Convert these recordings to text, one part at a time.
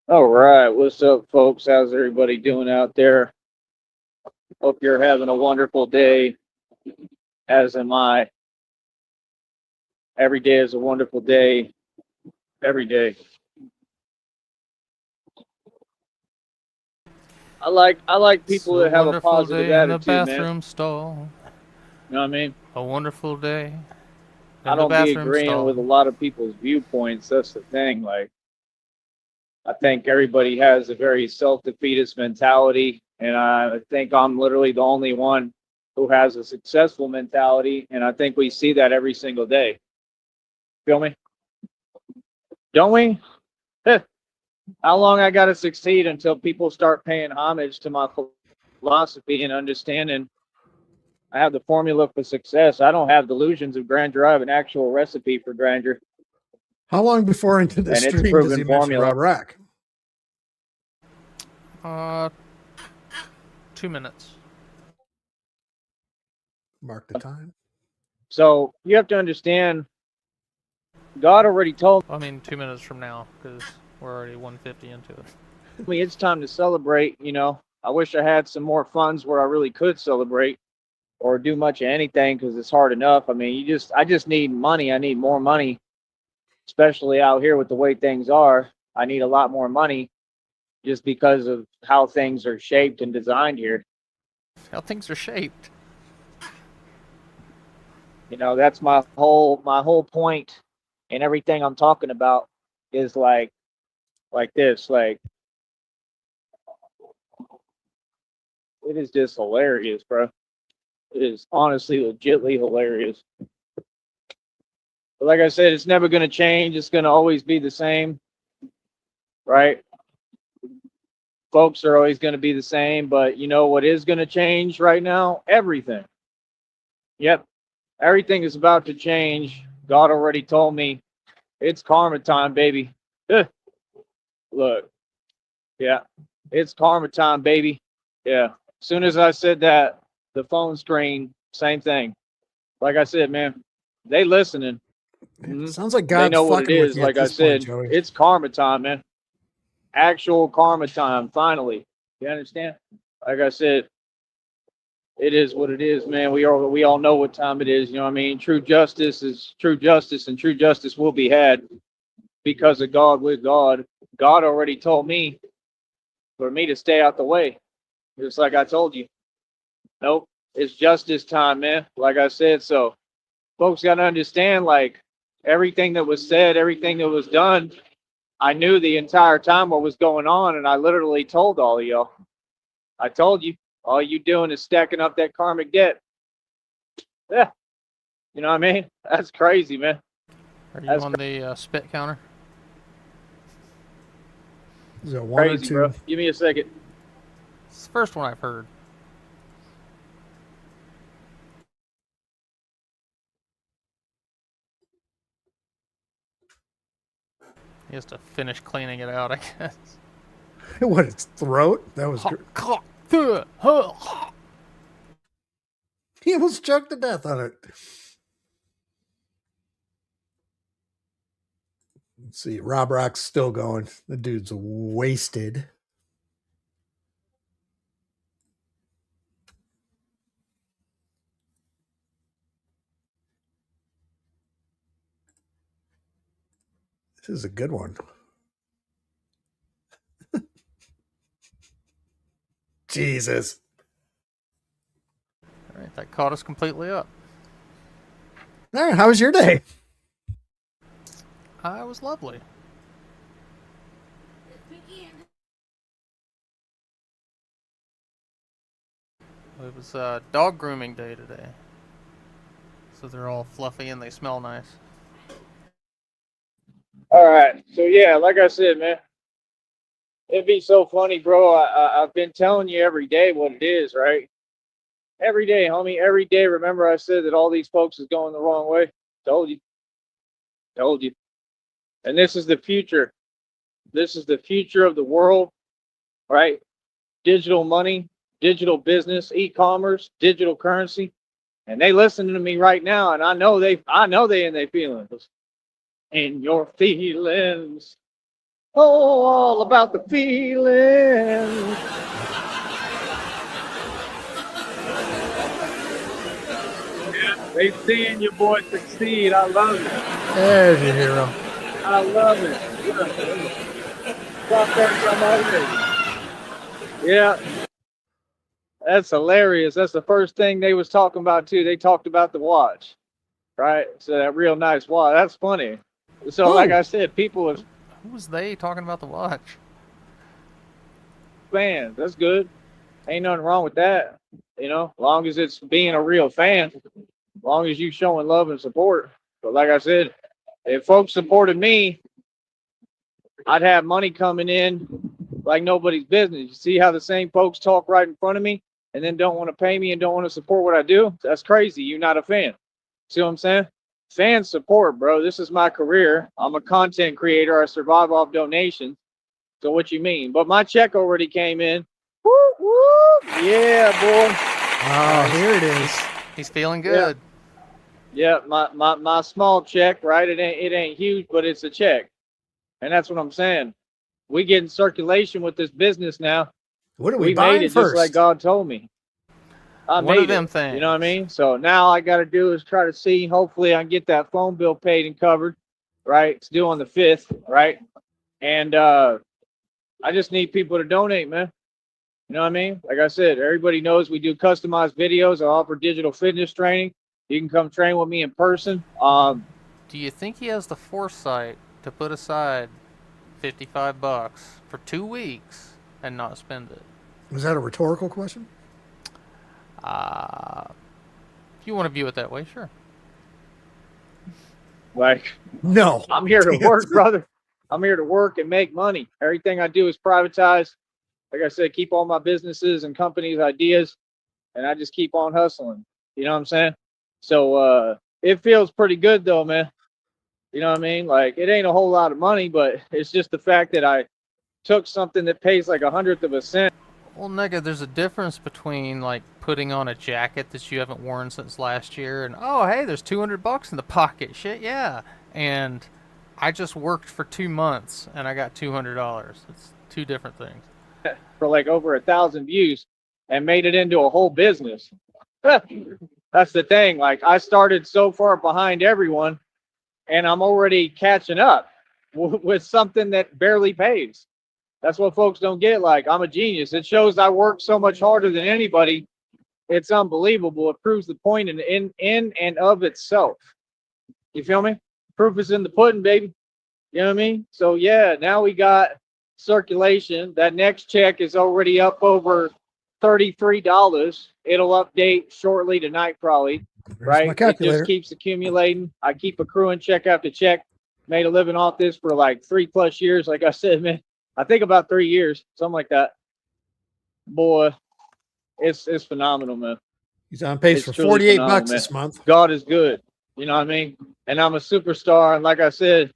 All right, what's up, folks? How's everybody doing out there? Hope you're having a wonderful day, as am I. Every day is a wonderful day, every day. I like It's people a that have a wonderful positive day in the attitude, man. bathroom stall. You know what I mean? A wonderful day I in the don't be bathroom agreeing stall. with a lot of people's viewpoints. That's the thing. Like, I think everybody has a very self-defeatist mentality, and I think I'm literally the only one who has a successful mentality, and I think we see that every single day. Feel me? Don't we? How long I got to succeed until people start paying homage to my philosophy and understanding I have the formula for success. I don't have delusions of grandeur. I have an actual recipe for grandeur, How long before into the and it's a stream does proven he mention formula. Rob Rack? Uh, 2 minutes. Mark the time. So you have to understand, God already told I mean, 2 minutes from now, because we're already 150 into it. me it's time to celebrate. I wish I had some more funds where I really could celebrate or do much of anything because it's hard enough. I mean, I just need money. I need more money, especially out here with the way things are. I need a lot more money just because of how things are shaped and designed here. How things are shaped. That's my whole point and everything I'm talking about is like this. Like, it is just hilarious, bro. It is honestly legitly hilarious. But like I said, it's never gonna change. It's gonna always be the same, right? Folks are always gonna be the same, but you know what is gonna change right now? Everything. Yep. Everything is about to change. God already told me it's karma time, baby. Look, yeah, it's karma time, baby. Yeah. As soon as I said that, the phone screen, same thing. Like I said, man, they listening. It Mhm. sounds like They God's know what it fucking with is. you at Like I this point, said, Joey. it's karma time, man. Actual karma time. Finally, you understand? Like I said, it is what it is, man. We all know what time it is. You know what I mean? True justice is true justice, and true justice will be had because of God with God. God already told me for me to stay out the way, just like I told you. Nope, it's justice time, man. Like I said, so folks got to understand, like everything that was said, everything that was done. I knew the entire time what was going on, and I literally told all of y'all. I told you, all you doing is stacking up that karmic debt. Yeah, you know what I mean? That's crazy, man. Are you That's on the spit counter? Is it one or crazy, bro. two? Give me a second. It's the first one I've heard. He has to finish cleaning it out, I guess. What, its throat? That was great. He almost choked to death on it. Let's see. Rob Rock's still going. The dude's wasted. This is a good one. Jesus. All right, that caught us completely up. All right, how was your day? It was lovely. It was dog grooming day today. So they're all fluffy and they smell nice. All right. So yeah, like I said, man, it'd be so funny, bro. I've been telling you every day what it is, right? Every day, homie. Every day. Remember, I said that all these folks is going the wrong way. Told you. Told you. And this is the future. This is the future of the world, right? Digital money, digital business, e-commerce, digital currency. And they listening to me right now, and I know they in their feelings. In your feelings. Oh, all about the feeling. They seeing your boy succeed. I love it. There's your hero. I love it. Stop there, come over. Yeah, that's hilarious. That's the first thing they was talking about too. They talked about the watch, right? So that real nice watch. That's funny. So like I said, people is Who was they talking about the watch? fans. That's good. Ain't nothing wrong with that. You know, long as it's being a real fan, long as you showing love and support. But like I said, if folks supported me, I'd have money coming in like nobody's business. You see how the same folks talk right in front of me and then don't want to pay me and don't want to support what I do? That's crazy. You're not a fan. See what I'm saying? Fan support, bro. This is my career. I'm a content creator. I survive off donations. So what you mean? But my check already came in. Woo, woo. Yeah, boy. Oh, here it is. He's feeling good. Yeah, my small check, right? It ain't huge, but it's a check. And that's what I'm saying. We get in circulation with this business now. What are we We buying made it first? just like God told me. I One made of them it. things. You know what I mean? So now I got to do is try to see. Hopefully, I can get that phone bill paid and covered. Right? It's due on the 5th. Right? And I just need people to donate, man. You know what I mean? Like I said, everybody knows we do customized videos. I offer digital fitness training. You can come train with me in person. Do you think he has the foresight to put aside $55 for 2 weeks and not spend it? Was that a rhetorical question? If you want to view it that way, sure. Like, No. I'm here to work, brother. I'm here to work and make money. Everything I do is privatized. Like I said, keep all my businesses and companies' ideas, and I just keep on hustling. You know what I'm saying? So it feels pretty good though, man. You know what I mean? Like, it ain't a whole lot of money, but it's just the fact that I took something that pays like 1/100 of a cent. Well, nigga, there's a difference between like putting on a jacket that you haven't worn since last year and oh, hey, there's $200 in the pocket. Shit, yeah. And I just worked for 2 months and I got $200. It's two different things. For like over 1,000 views and made it into a whole business. That's the thing. Like, I started so far behind everyone and I'm already catching up with something that barely pays. That's what folks don't get. Like, I'm a genius. It shows I work so much harder than anybody. It's unbelievable. It proves the point in and of itself. You feel me? Proof is in the pudding, baby. You know what I mean? So yeah, now we got circulation. That next check is already up over $33. It'll update shortly tonight, probably. There's Right? my It calculator. just keeps accumulating. I keep accruing check after check. Made a living off this for like 3+ years. Like I said, man, I think about 3 years, something like that. Boy, it's phenomenal, man. He's on pace It's for truly $48 phenomenal, this man. month. God is good. You know what I mean? And I'm a superstar. And like I said,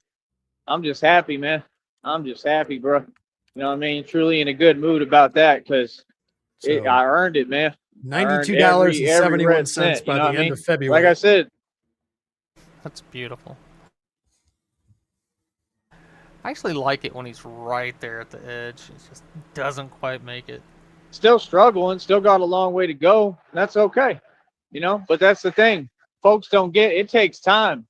I'm just happy, man. I'm just happy, bro. You know what I mean? Truly in a good mood about that because So I earned it, man. I earned every red $92.71 cent, by you know the what I end mean? of February. Like I said, That's beautiful. I actually like it when he's right there at the edge. It just doesn't quite make it. still struggling, still got a long way to go. And that's okay, you know? But that's the thing. Folks don't get it. Takes time.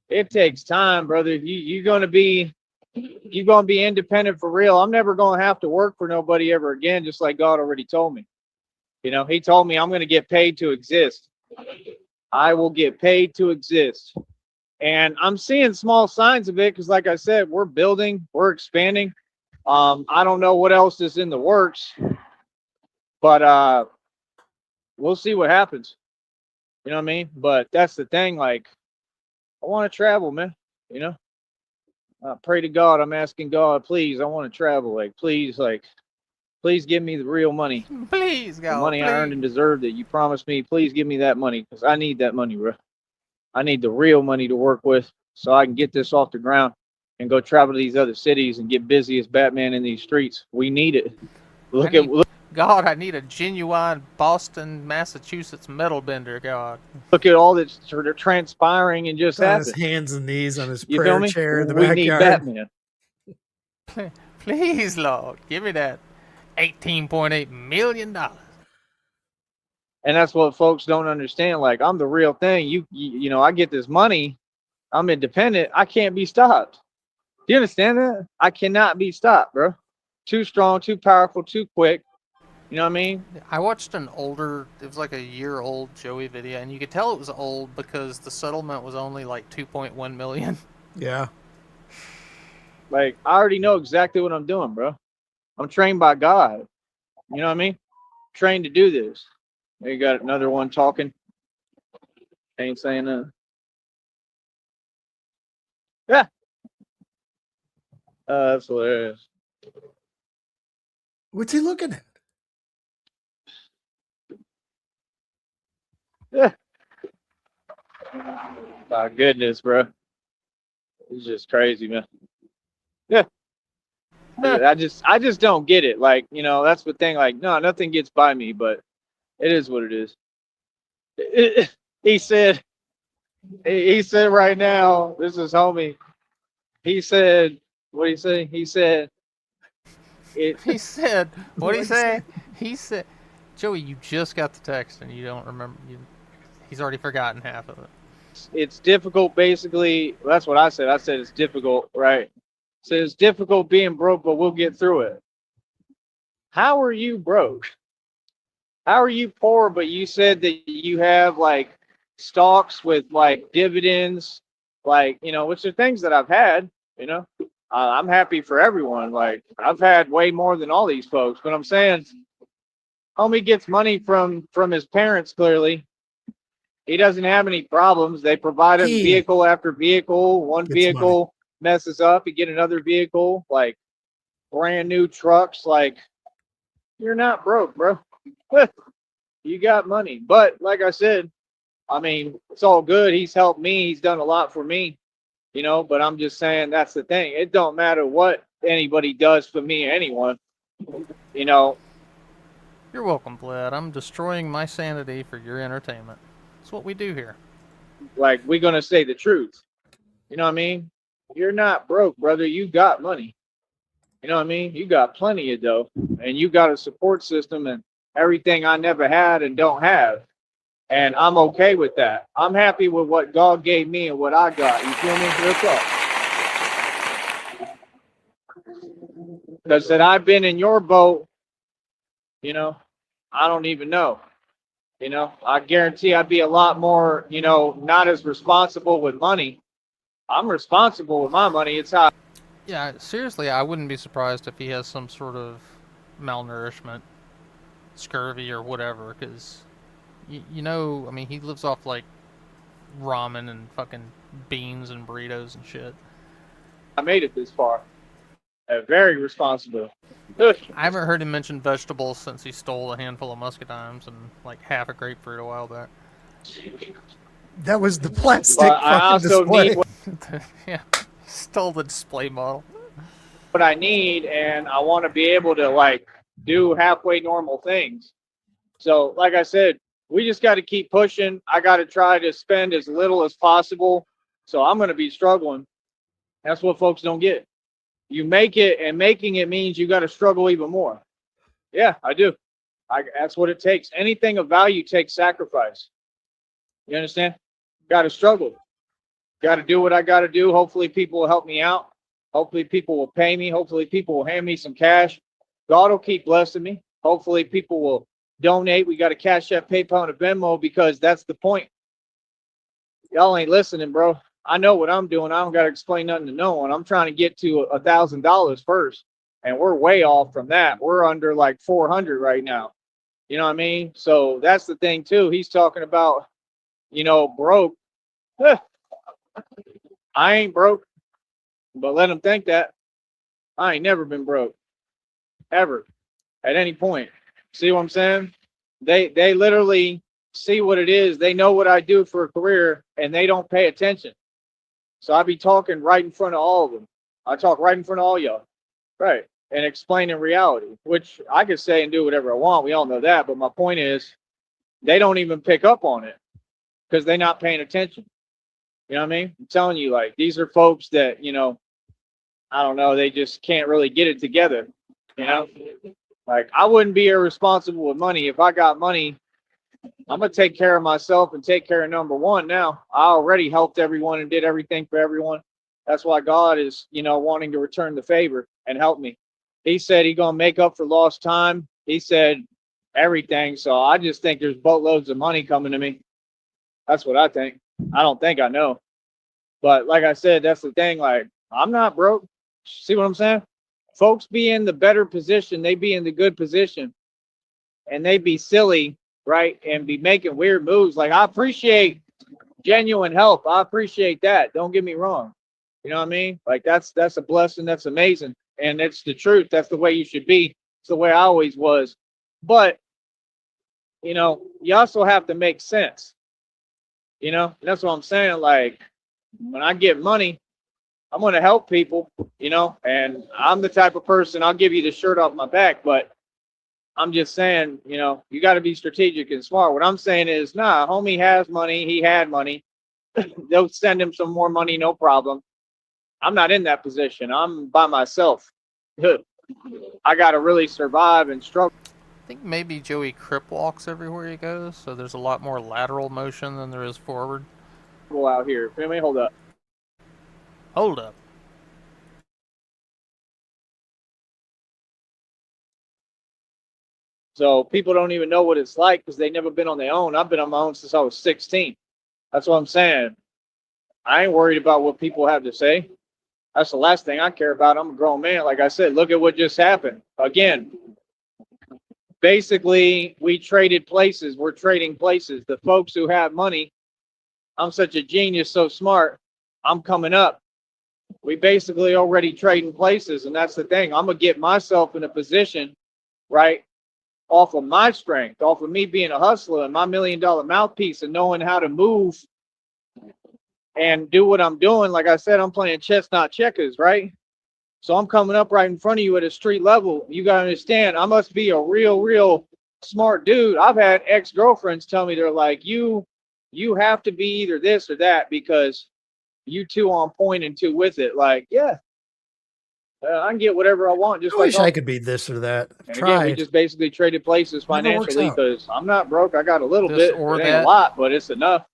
It takes time, brother. You're gonna be independent for real. I'm never gonna have to work for nobody ever again, just like God already told me. You know, he told me I'm gonna get paid to exist. I will get paid to exist. And I'm seeing small signs of it because, like I said, we're building, we're expanding. I don't know what else is in the works, but we'll see what happens. You know what I mean? But that's the thing. Like, I want to travel, man. You know, pray to God. I'm asking God, please. I want to travel. Like, please give me the real money, Please, God. the money I earned and deserved that you promised me. Please give me that money because I need that money, bro. I need the real money to work with so I can get this off the ground and go travel to these other cities and get busy as Batman in these streets. We need it. God, I need a genuine Boston, Massachusetts metal bender, God. Look at all that's sort of transpiring and just On his happened. hands and knees on his You feel prayer me? chair in the We need backyard. Batman. Please, Lord, give me that $18.8 million. And that's what folks don't understand. Like, I'm the real thing. You know, I get this money. I'm independent. I can't be stopped. Do you understand that? I cannot be stopped, bro. Too strong, too powerful, too quick. You know what I mean? I watched an older, it was like a year old Joey video, and you could tell it was old because the settlement was only like 2.1 million. Yeah. Like, I already know exactly what I'm doing, bro. I'm trained by God. You know what I mean? Trained to do this. There you got another one talking. Ain't saying that. Yeah. That's what it is. What's he looking at? Yeah. My goodness, bro. It's just crazy, man. Yeah. I just don't get it. Like, you know, that's the thing. Like, no, nothing gets by me, but it is what it is. He said right now, this is homie. He said, what did he say? He said, He said, what did he What'd he say? He said, Joey, you just got the text and you don't remember. He's already forgotten half of it. it's difficult, basically. That's what I said. I said it's difficult, right? So it's difficult being broke, but we'll get through it. How are you broke? How are you poor, but you said that you have like stocks with like dividends, like, you know, which are things that I've had, you know. I'm happy for everyone. Like, I've had way more than all these folks, but I'm saying homie gets money from his parents, clearly. He doesn't have any problems. They provide him He vehicle after vehicle. One gets vehicle messes up, he get another vehicle, like brand new trucks. Like, you're not broke, bro. You got money. But like I said, I mean, it's all good. He's helped me. He's done a lot for me, you know, but I'm just saying that's the thing. It don't matter what anybody does for me or anyone, you know. You're welcome, Bled. I'm destroying my sanity for your entertainment. That's what we do here. Like, we're gonna say the truth. You know what I mean? You're not broke, brother. You got money. You know what I mean? You got plenty of dough, and you got a support system and everything I never had and don't have. And I'm okay with that. I'm happy with what God gave me and what I got. You feel me? Real talk. Because that I've been in your boat, you know, I don't even know. You know, I guarantee I'd be a lot more, you know, not as responsible with money. I'm responsible with my money. It's how. Yeah, seriously, I wouldn't be surprised if he has some sort of malnourishment, scurvy, or whatever, because, you know, I mean, he lives off, like, ramen and fucking beans and burritos and shit. I made it this far. Very responsible. I haven't heard him mention vegetables since he stole a handful of muscadines and, like, half a grapefruit a while back. That was the plastic But I fucking also display. need Yeah, stole the display model. what I need, and I want to be able to like do halfway normal things. So, like I said, we just got to keep pushing. I got to try to spend as little as possible. So I'm going to be struggling. That's what folks don't get. You make it, and making it means you got to struggle even more. Yeah, I do. That's what it takes. Anything of value takes sacrifice. You understand? Got to struggle. Got to do what I got to do. Hopefully, people will help me out. Hopefully, people will pay me. Hopefully, people will hand me some cash. God will keep blessing me. Hopefully, people will donate. We got to Cash App, PayPal, and a Venmo, because that's the point. Y'all ain't listening, bro. I know what I'm doing. I don't got to explain nothing to no one. I'm trying to get to $1,000 first, and we're way off from that. We're under like 400 right now. You know what I mean? So that's the thing too. He's talking about, you know, broke. I ain't broke, but let him think that. I ain't never been broke, ever, at any point. See what I'm saying? They literally see what it is. They know what I do for a career, and they don't pay attention. So I be talking right in front of all of them. I talk right in front of all y'all, right, and explaining reality, which I could say and do whatever I want. We all know that. But my point is, they don't even pick up on it because they're not paying attention. You know what I mean? I'm telling you, like, these are folks that, you know, I don't know, they just can't really get it together, you know? Like, I wouldn't be irresponsible with money. If I got money, I'm gonna take care of myself and take care of number one now. I already helped everyone and did everything for everyone. That's why God is, wanting to return the favor and help me. He said He's gonna make up for lost time. He said everything. So I just think there's boatloads of money coming to me. That's what I think. I don't think I know. But like I said, that's the thing. Like, I'm not broke. See what I'm saying? Folks be in the better position. They be in the good position. And they be silly, right? And be making weird moves. Like, I appreciate genuine help. I appreciate that. Don't get me wrong. You know what I mean? Like, that's a blessing. That's amazing. And it's the truth. That's the way you should be. It's the way I always was. But, you also have to make sense. That's what I'm saying. Like, when I get money, I'm going to help people, and I'm the type of person, I'll give you the shirt off my back, but I'm just saying, you got to be strategic and smart. What I'm saying is, nah, homie has money. He had money. They'll send him some more money. No problem. I'm not in that position. I'm by myself. I got to really survive and struggle. I think maybe Joey crip walks everywhere he goes, so there's a lot more lateral motion than there is forward. Out here. Let me hold up. Hold up. So people don't even know what it's like because they've never been on their own. I've been on my own since I was 16. That's what I'm saying. I ain't worried about what people have to say. That's the last thing I care about. I'm a grown man. Like I said, look at what just happened. Again, basically, we traded places. We're trading places. The folks who have money, I'm such a genius, so smart. I'm coming up. We basically already trading places, and that's the thing. I'm going to get myself in a position, right, off of my strength, off of me being a hustler and my $1 million mouthpiece and knowing how to move and do what I'm doing. Like I said, I'm playing chess, not checkers, right? So I'm coming up right in front of you at a street level. You got to understand, I must be a real smart dude. I've had ex-girlfriends tell me, they're like, you have to be either this or that because you two on point and two with it. Like, yeah, I can get whatever I want. Just I like wish I could be this or that. I've and tried. again, we just basically traded places Never works financially out. because I'm not broke. I got a little This bit, or it ain't that. a lot, but it's enough.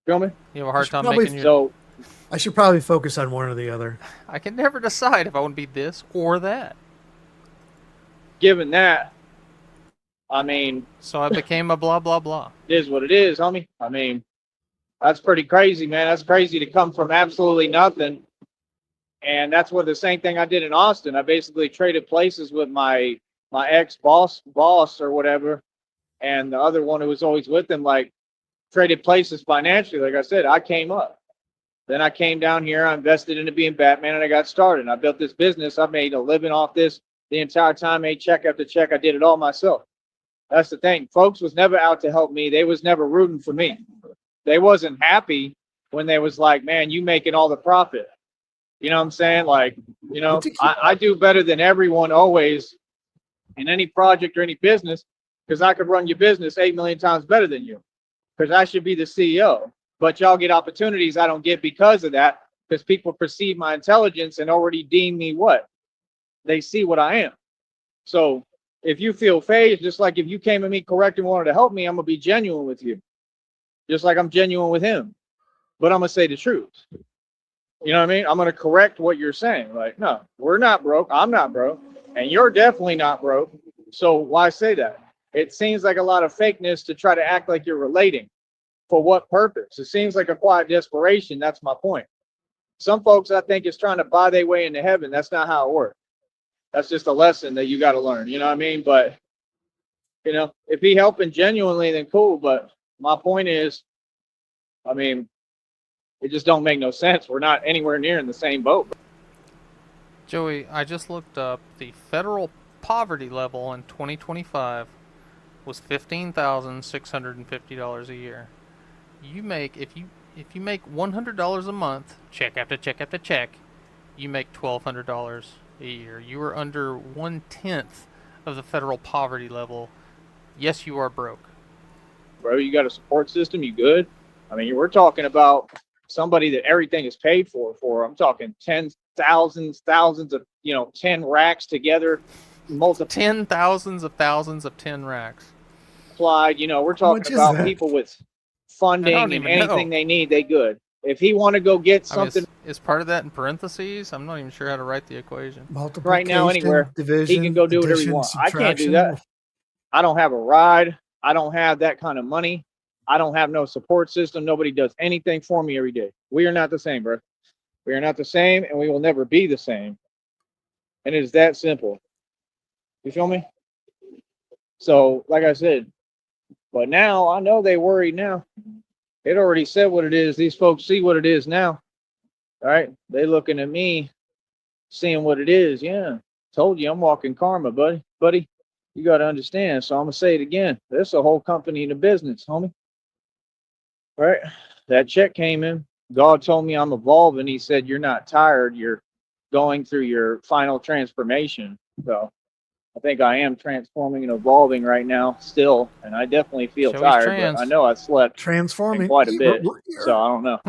Feel me? You have a hard should time probably- making your... So I should probably focus on one or the other. I can never decide if I want to be this or that. given that, I mean, So I became a blah, blah, blah. it is what it is, homie. I mean, that's pretty crazy, man. That's crazy to come from absolutely nothing. And that's what the same thing I did in Austin. I basically traded places with my ex boss or whatever, and the other one who was always with him, like traded places financially. Like I said, I came up. Then I came down here, I invested into being Batman, and I got started. I built this business. I made a living off this the entire time, made check after check. I did it all myself. That's the thing. Folks was never out to help me. They was never rooting for me. They wasn't happy when they was like, man, you making all the profit. You know what I'm saying? Like, I do better than everyone always in any project or any business because I could run your business 8 million times better than you because I should be the CEO. But y'all get opportunities I don't get because of that because people perceive my intelligence and already deem me what? They see what I am. So if you feel phased, just like if you came at me correct and wanted to help me, I'm going to be genuine with you. Just like I'm genuine with him. But I'm going to say the truth. You know what I mean? I'm going to correct what you're saying. Like, no, we're not broke. I'm not broke. And you're definitely not broke. So why say that? It seems like a lot of fakeness to try to act like you're relating. For what purpose? It seems like a quiet desperation. That's my point. Some folks, I think, is trying to buy their way into heaven. That's not how it works. That's just a lesson that you got to learn. You know what I mean? But, if he helping genuinely, then cool. But my point is, I mean, it just don't make no sense. We're not anywhere near in the same boat. Joey, I just looked up the federal poverty level in 2025 was $15,650 a year. You make if you make $100 a month, check after check after check, you make $1,200 a year. You are under 1/10 of the federal poverty level. Yes, you are broke. Bro, you got a support system, you good? I mean, we're talking about somebody that everything is paid for. I'm talking tens, thousands of, 10 racks together, multiplied. Thousands of 10 racks. We're How much talking is about that? people with I funding don't and even know. anything they need, they good. If he want to go get I mean, something is part of that in parentheses? I'm not even sure how to write the equation. right now anywhere, Multiplication, he can division, go do whatever he addition, want. I can't do subtraction. that. I don't have a ride. I don't have that kind of money. I don't have no support system. Nobody does anything for me every day. We are not the same, bro. We are not the same, and we will never be the same. And it is that simple. You feel me? So, like I said, but now I know they worried now. It already said what it is. These folks see what it is now. All right. They looking at me, seeing what it is. Yeah. Told you I'm walking karma, buddy. Buddy, you got to understand. So I'm going to say it again. There's a whole company in the business, homie. Right? That check came in. God told me I'm evolving. He said, you're not tired. You're going through your final transformation. So I think I am transforming and evolving right now still. And I definitely feel Show he's tired, but I trans. know I slept in Transforming. quite a bit. So I don't know.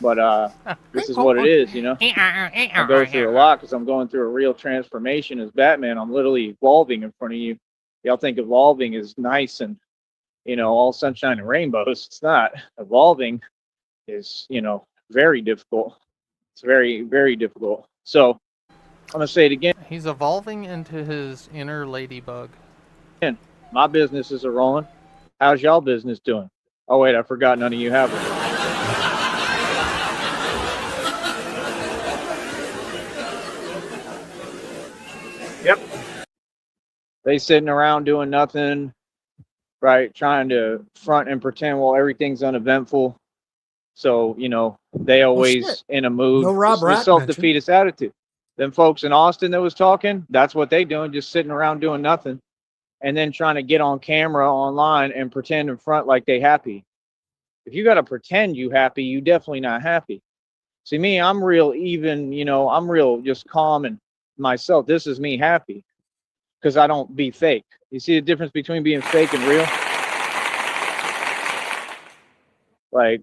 But this is what it is, I go through a lot because I'm going through a real transformation as Batman. I'm literally evolving in front of you. Y'all think evolving is nice and, all sunshine and rainbows. It's not. Evolving is, very difficult. It's very, very difficult. So I'm going to say it again. He's evolving into his inner ladybug. My businesses are rolling. How's y'all business doing? Oh, wait, I forgot none of you have it. Yep. They sitting around doing nothing, right? Trying to front and pretend while everything's uneventful. So, they always in a mood. No Rob It's the Rat self-defeatist attitude. Them folks in Austin that was talking, that's what they doing, just sitting around doing nothing. And then trying to get on camera online and pretend in front like they happy. If you got to pretend you happy, you definitely not happy. See me, I'm real even, I'm real just calm and myself. This is me happy because I don't be fake. You see the difference between being fake and real? Like,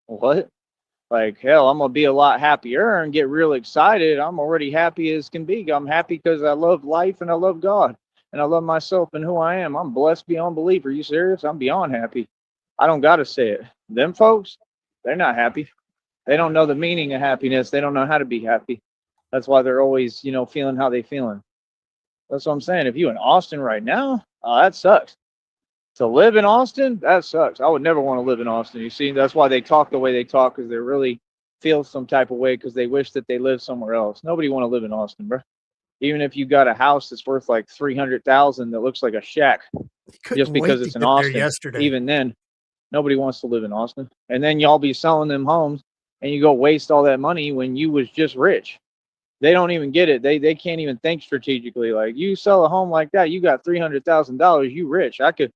what? Like, hell, I'm going to be a lot happier and get real excited. I'm already happy as can be. I'm happy because I love life and I love God and I love myself and who I am. I'm blessed beyond belief. Are you serious? I'm beyond happy. I don't got to say it. Them folks, they're not happy. They don't know the meaning of happiness. They don't know how to be happy. That's why they're always, feeling how they feeling. That's what I'm saying. If you in Austin right now, that sucks. To live in Austin, that sucks. I would never want to live in Austin. You see, that's why they talk the way they talk, because they really feel some type of way because they wish that they lived somewhere else. Nobody want to live in Austin, bro. Even if you got a house that's worth like 300,000 that looks like a shack, just because it's in Austin. Yesterday. Even then, nobody wants to live in Austin. And then y'all be selling them homes, and you go waste all that money when you was just rich. They don't even get it. They can't even think strategically. Like, you sell a home like that, you got $300,000. You rich. I could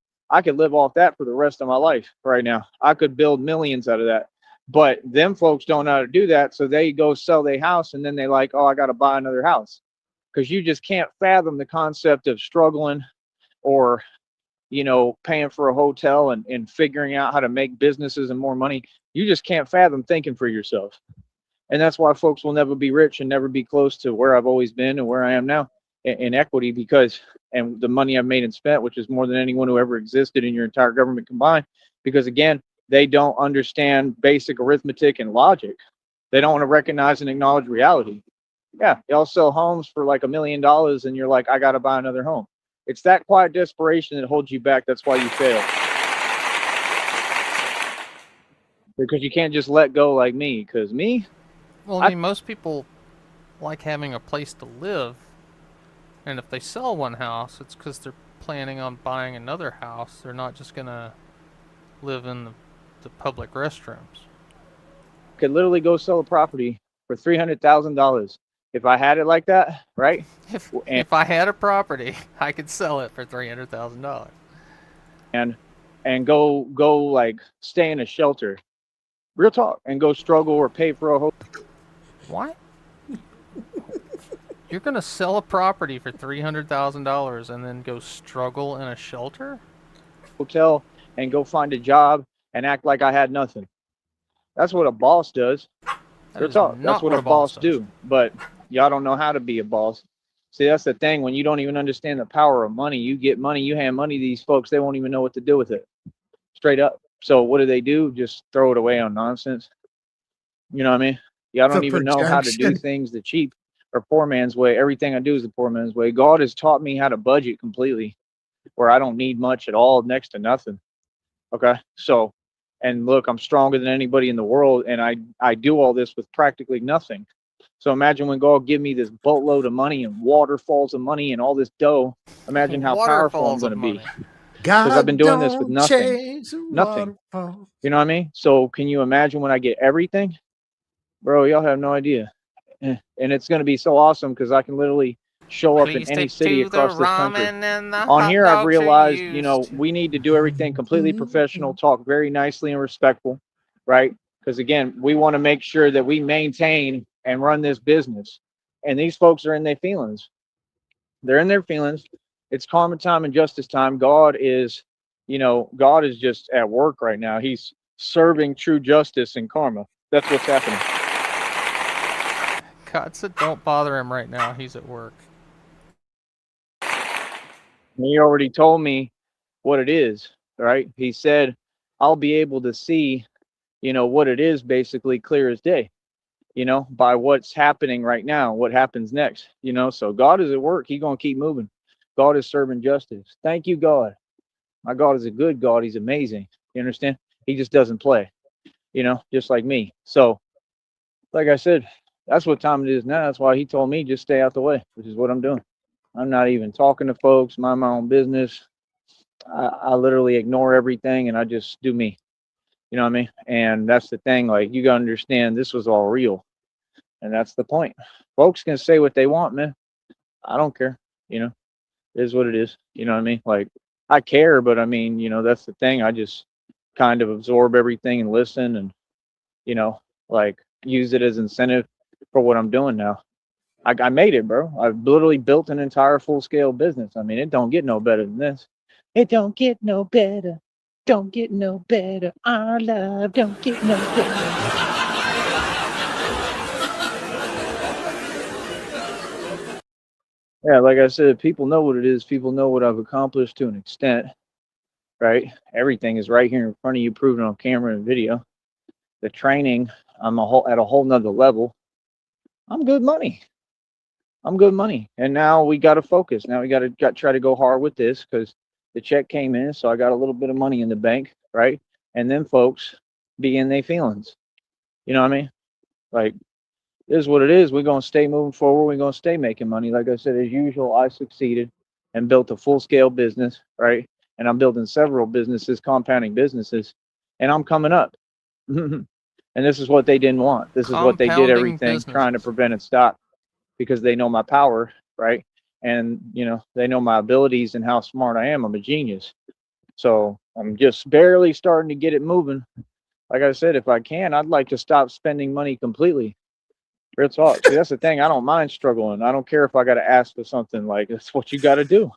live off that for the rest of my life right now. I could build millions out of that. But them folks don't know how to do that. So they go sell their house and then they like, oh, I got to buy another house. Because you just can't fathom the concept of struggling or, paying for a hotel and figuring out how to make businesses and more money. You just can't fathom thinking for yourself. And that's why folks will never be rich and never be close to where I've always been and where I am now in equity, and the money I've made and spent, which is more than anyone who ever existed in your entire government combined, because again, they don't understand basic arithmetic and logic. They don't want to recognize and acknowledge reality. Yeah, y'all sell homes for like $1 million and you're like, I got to buy another home. It's that quiet desperation that holds you back. That's why you fail. Because you can't just let go like me. Because me, Well, I mean, most people like having a place to live, and if they sell one house, it's because they're planning on buying another house. They're not just gonna live in the public restrooms. could literally go sell a property for $300,000 if I had it like that, right? If I had a property, I could sell it for $300,000. And go like stay in a shelter, real talk, and go struggle or pay for a hotel. What? You're gonna sell a property for $300,000 and then go struggle in a shelter? Hotel and go find a job and act like I had nothing. That's what a boss does. That Real is talk. That's not what what a a boss boss does. do. But y'all don't know how to be a boss. See, that's the thing. When you don't even understand the power of money, you get money, you hand money to these folks, they won't even know what to do with it. Straight up. So what do? Just throw it away on nonsense. You know what I mean? Y'all The don't even know how to do projection. things the cheap or poor man's way. Everything I do is the poor man's way. God has taught me how to budget completely, where I don't need much at all, next to nothing. Okay. So, and look, I'm stronger than anybody in the world, and I do all this with practically nothing. So imagine when God give me this boatload of money and waterfalls of money and all this dough. Imagine how powerful I'm Waterfalls going of to be, money. because I've been God doing this with don't nothing, chase a nothing. waterfall. You know what I mean? So can you imagine when I get everything, bro? Y'all have no idea. And it's going to be so awesome because I can literally show up in Please any stick city to the across this country. ramen and the On hot here, I've dogs you realized, used. we need to do everything completely professional, talk very nicely and respectful, right? Because again, we want to make sure that we maintain and run this business. And these folks are in their feelings. They're in their feelings. It's karma time and justice time. God is just at work right now. He's serving true justice and karma. That's what's happening. God said don't bother him right now. He's at work. He already told me what it is, right? He said, I'll be able to see, what it is basically clear as day, by what's happening right now, what happens next, So God is at work. He's going to keep moving. God is serving justice. Thank you, God. My God is a good God. He's amazing. You understand? He just doesn't play, just like me. So, like I said, that's what time it is now. That's why he told me just stay out the way, which is what I'm doing. I'm not even talking to folks, mind my own business. I literally ignore everything and I just do me. You know what I mean? And that's the thing. Like, you got to understand this was all real. And that's the point. Folks can say what they want, man. I don't care. It is what it is. You know what I mean? Like, I care, but I mean, that's the thing. I just kind of absorb everything and listen and, you know, like use it as incentive for what I'm doing now. I made it, bro. I've literally built an entire full scale business. I mean, it don't get no better than this. It don't get no better. Don't get no better. Our love don't get no better. Yeah, like I said, people know what it is. People know what I've accomplished to an extent, right? Everything is right here in front of you, proven on camera and video. The training, at a whole nother level. I'm good money. I'm good money. And now we got to focus. Now we got to try to go hard with this because the check came in, so I got a little bit of money in the bank, right? And then folks be in their feelings. You know what I mean? Like, it is what it is. We're gonna stay moving forward. We're gonna stay making money. Like I said, as usual, I succeeded and built a full scale business, right? And I'm building several businesses, compounding businesses, and I'm coming up. And this is what they didn't want. This is what they did Compounding everything trying to businesses. prevent and stop because they know my power, right? And they know my abilities and how smart I am. I'm a genius. So I'm just barely starting to get it moving. Like I said, if I can, I'd like to stop spending money completely. Real talk. See, that's the thing. I don't mind struggling. I don't care if I got to ask for something. Like, that's what you got to do.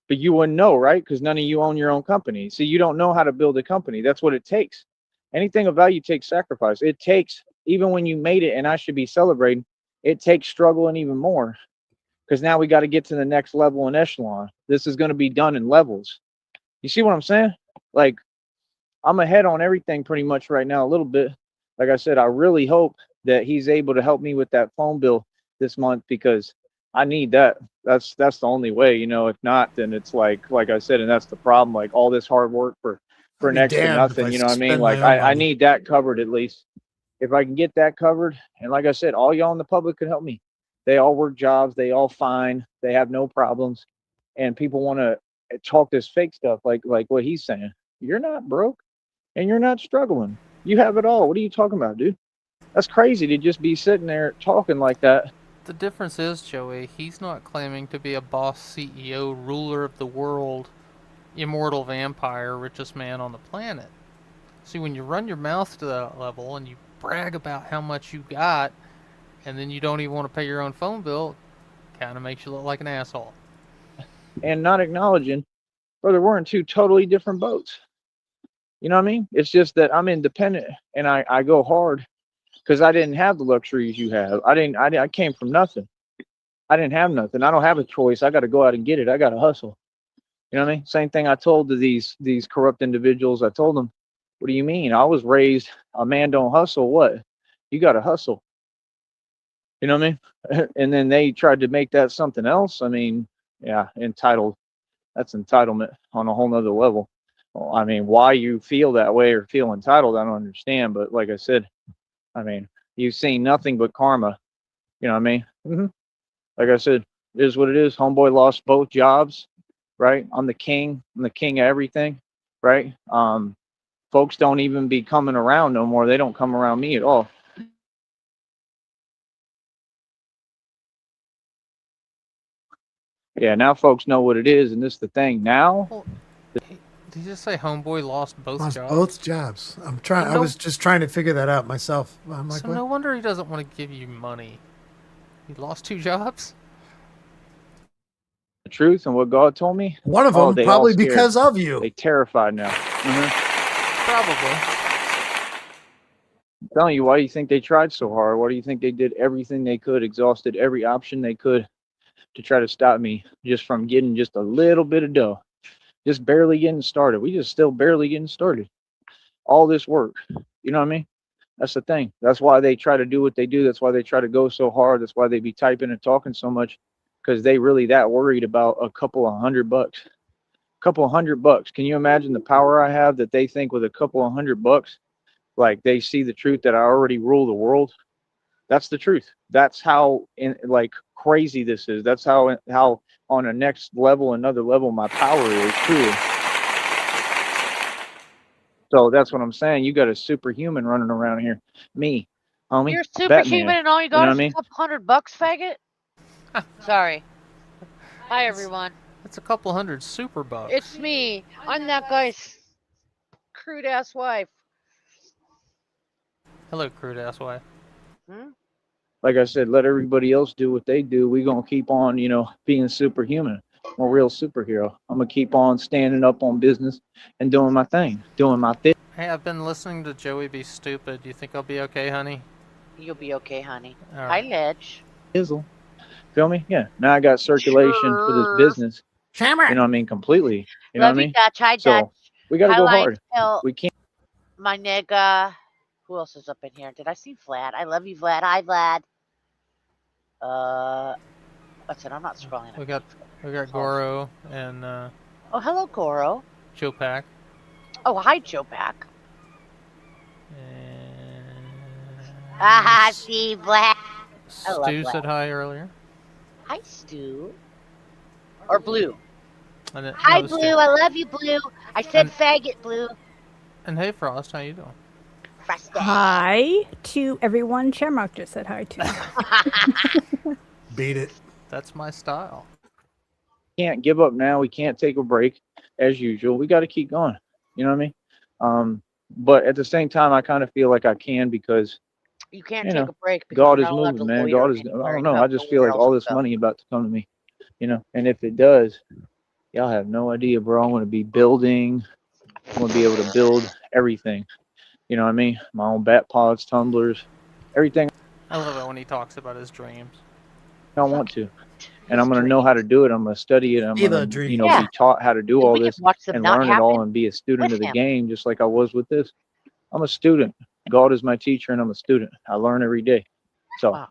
But you wouldn't know, right? Because none of you own your own company. See, you don't know how to build a company. That's what it takes. Anything of value takes sacrifice. It takes, even when you made it, and I should be celebrating, it takes struggle and even more. Because now we got to get to the next level and echelon. This is going to be done in levels. You see what I'm saying? Like, I'm ahead on everything pretty much right now, a little bit. Like I said, I really hope that he's able to help me with that phone bill this month because I need that. That's the only way, If not, then it's like I said, and that's the problem. Like all this hard work I'll for be next to damned if nothing. I You know what I mean? spend my Like own I money. need that covered at least. If I can get that covered, and like I said, all y'all in the public could help me. They all work jobs. They all fine. They have no problems, and people want to talk this fake stuff like what he's saying. You're not broke and you're not struggling. You have it all. What are you talking about, dude? That's crazy to just be sitting there talking like that. The difference is, Joey, he's not claiming to be a boss, CEO, ruler of the world, immortal vampire, richest man on the planet. See, when you run your mouth to that level and you brag about how much you got, and then you don't even want to pay your own phone bill, kind of makes you look like an asshole. And not acknowledging, brother, we're in two totally different boats. You know what I mean? It's just that I'm independent and I go hard because I didn't have the luxuries you have. I came from nothing. I didn't have nothing. I don't have a choice. I got to go out and get it. I got to hustle. You know what I mean? Same thing I told to these corrupt individuals. I told them, what do you mean? I was raised a man don't hustle. What? You got to hustle. You know what I mean? And then they tried to make that something else. I mean, yeah, entitled. That's entitlement on a whole nother level. Well, I mean, why you feel that way or feel entitled, I don't understand. But like I said, I mean, you've seen nothing but karma. You know what I mean? Like I said, it is what it is. Homeboy lost both jobs, right? I'm the king. I'm the king of everything, right? Folks don't even be coming around no more. They don't come around me at all. Yeah, now folks know what it is, and this is the thing. Now, Well, did you just say homeboy lost both Lost jobs? both jobs. I'm trying. So I was just trying to figure that out myself. I'm like, So what? no wonder he doesn't want to give you money. He lost 2 jobs? the truth and what God told me. One of Oh, them they all probably scared. because of you. They terrified now. Probably. I'm telling you, why do you think they tried so hard? Why do you think they did everything they could, exhausted every option they could to try to stop me just from getting just a little bit of dough, just barely getting started? We just still barely getting started. All this work, you know what I mean? That's the thing. That's why they try to do what they do. That's why they try to go so hard. That's why they be typing and talking so much, because they really that worried about a couple of $100. Couple of $100. Can you imagine the power I have that they think with a couple of $100, like they see the truth that I already rule the world? That's the truth. That's how like crazy this is. That's how on a next level, another level, my power is truly. So that's what I'm saying. You got a superhuman running around here. Me, homie. You're Batman. superhuman and all you You got know what is I a mean? couple $100, faggot? Sorry. Hi, everyone. It's a couple hundred super bucks. It's me. I'm that guy's crude ass wife. Hello, crude ass wife. Hmm? Like I said, let everybody else do what they do. We gonna keep on, being superhuman. I'm a real superhero. I'm gonna keep on standing up on business and doing my thing, doing my thing. Hey, I've been listening to Joey be stupid. Do you think I'll be okay, honey? You'll be okay, honey. All Hi, right. Ledge. Fizzle. Feel me? Yeah. Now I got circulation for this Sure. business. Shammer. You know what I mean? Completely. You know Love what I you, mean? Dutch. Hi, Dutch. So we gotta Hi, go Lions hard. Pill. We can't. My nigga. Who else is up in here? Did I see Vlad? I love you, Vlad. Hi, Vlad. That's it. I'm not scrolling. We got Goro and Oh, hello, Goro. Joe Pack. Oh, hi, Joe Pack. And Ah, see, Vlad. I love Stu Vlad. said hi earlier. Hi, Stu. Or Blue. And it, Hi, that was Blue. Stu. I love you, Blue. I said faggot, Blue. And hey, Frost, how you doing? Frosty. Hi to everyone. Shamrock just said hi to. Beat it. That's my style. Can't give up now. We can't take a break as usual. We got to keep going. You know what I mean? But at the same time, I kind of feel like I can because You can't you take know, a break because God you're is not allowed to moving, man. loiter God is. I anywhere. don't You know. I have just feel nowhere like else all to this go. money about to come to me. And if it does, y'all have no idea, bro. I'm going to be building. I'm going to be able to build everything. You know what I mean? My own bat pods, tumblers, everything I love it when he talks about his dreams. I want to. And I'm going to know how to do it. I'm going to study it. I'm Be the going to, dream. Yeah. be taught how to do all We can this watch them and not learn it all happen. and be a student with of the him. game, just like I was with this. I'm a student. God is my teacher, and I'm a student. I learn every day. So Wow.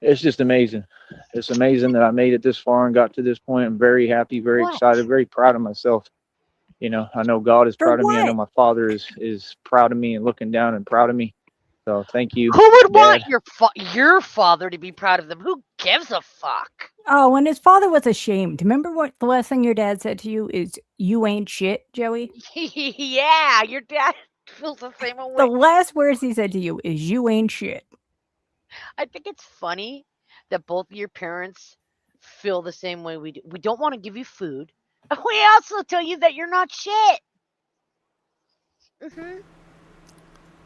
it's just amazing. It's amazing that I made it this far and got to this point. I'm very happy, very What? excited, very proud of myself. I know God is For proud of me. I know what? my Father is proud of me and looking down and proud of me. So thank you, Who would want Dad. your father to be proud of them? Who gives a fuck? Oh, and his father was ashamed. Remember what the last thing your dad said to you is, "You ain't shit, Joey." Yeah, your dad feels the same way. The last words he said to you is, "You ain't shit." I think it's funny that both of your parents feel the same way we do. We don't want to give you food. We also tell you that you're not shit. Hmm.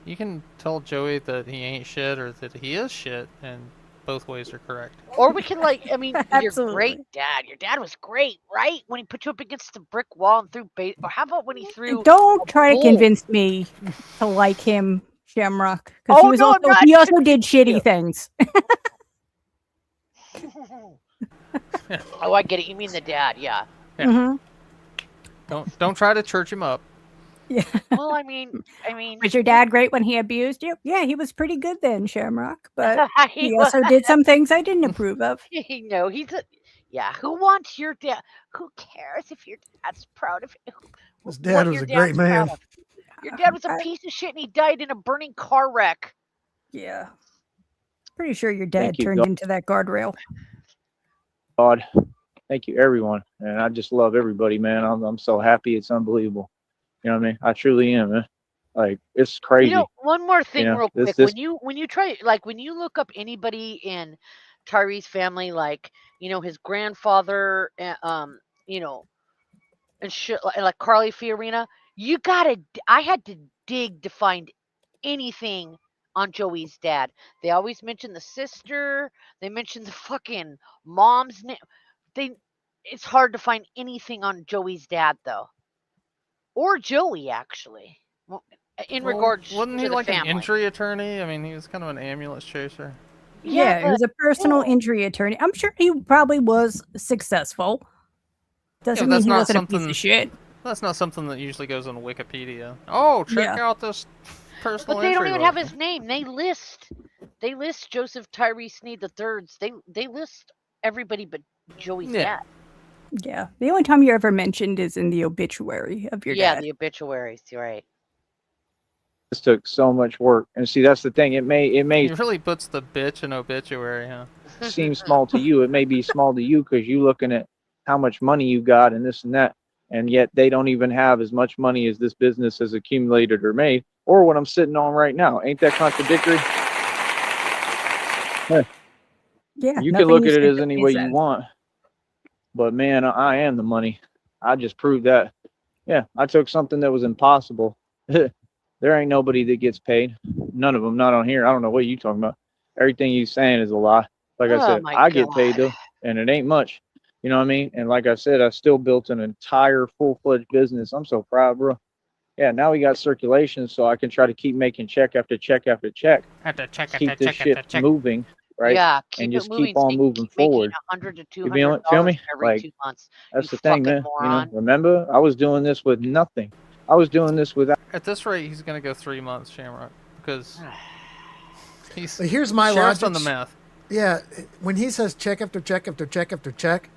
You can tell Joey that he ain't shit or that he is shit, and both ways are correct. Or we can you're great, Absolutely. Dad. Your dad was great, right? When he put you up against the brick wall and threw bait. Or how about when he threw? Don't try to bull. convince me to like him Shamrock. Because Oh, no, I'm not. he also did shitty things. Oh, I get it. You mean the dad? Yeah. Yeah. hmm Don't try to church him up. Yeah. Well, I mean, Was your dad great when he abused you? Yeah, he was pretty good then, Shamrock. But he he was. also did some things I didn't approve of. No, yeah. Who wants your dad? Who cares if your dad's proud of you? His What dad was your a great dad's proud man. of. Your dad was a I- piece of shit, and he died in a burning car wreck. Yeah. Pretty sure your Thank dad you, turned God. into that guardrail. God. Thank you, everyone. And I just love everybody, man. I'm so happy. It's unbelievable. You know what I mean? I truly am, man. Like, it's crazy. One more thing, know, real this- quick. this- When you try, like, when you look up anybody in Tyree's family, like, his grandfather, and shit, like Carly Fiorina, I had to dig to find anything on Joey's dad. They always mention the sister. They mention the fucking mom's name. It's hard to find anything on Joey's dad though, or Joey actually. In regards wasn't to he the like family. an injury attorney? I mean, he was kind of an ambulance chaser. Yeah, he but was a personal well, injury attorney. I'm sure he probably was successful. Doesn't that's mean he not wasn't a piece something- of shit. That's not something that usually goes on Wikipedia. Oh, check out this personal but they don't injury even have lawyer. his name. They list Joseph Tyree Sneed the Thirds. They list everybody but Joey's Yeah. dad. Yeah. The only time you're ever mentioned is in the obituary of your Yeah, dad. the obituaries. You're right. This took so much work. And see, that's the thing. It may He really puts the bitch in obituary, huh? seem small to you. It may be small to you because you looking at how much money you got and this and that. And yet they don't even have as much money as this business has accumulated or made, or what I'm sitting on right now. Ain't that contradictory? Yeah. You can nothing look you at it said as took any any way you sense. want. But man, I am the money. I just proved that. Yeah, I took something that was impossible. There ain't nobody that gets paid. None of them, not on here. I don't know what you talking about. Everything you saying is a lie. Like I Oh said, my I get paid God. though, and it ain't much. You know what I mean? And like I said, I still built an entire full-fledged business. I'm so proud, bro. Yeah, now we got circulation, so I can try to keep making check after check after check. Have to check, Keep this shit moving, right? Yeah, keep And it just moving. keep on so you moving keep making forward. $100 to You $200 feel me? every Like, 2 months. that's You the thing, fucking man. You know, moron. remember, I was doing this with nothing. I was doing this without. At this rate, he's gonna go 3 months, Shamrock, because he's But here's my Sheriff's logic. on the math. Yeah, when he says check after check after check after check,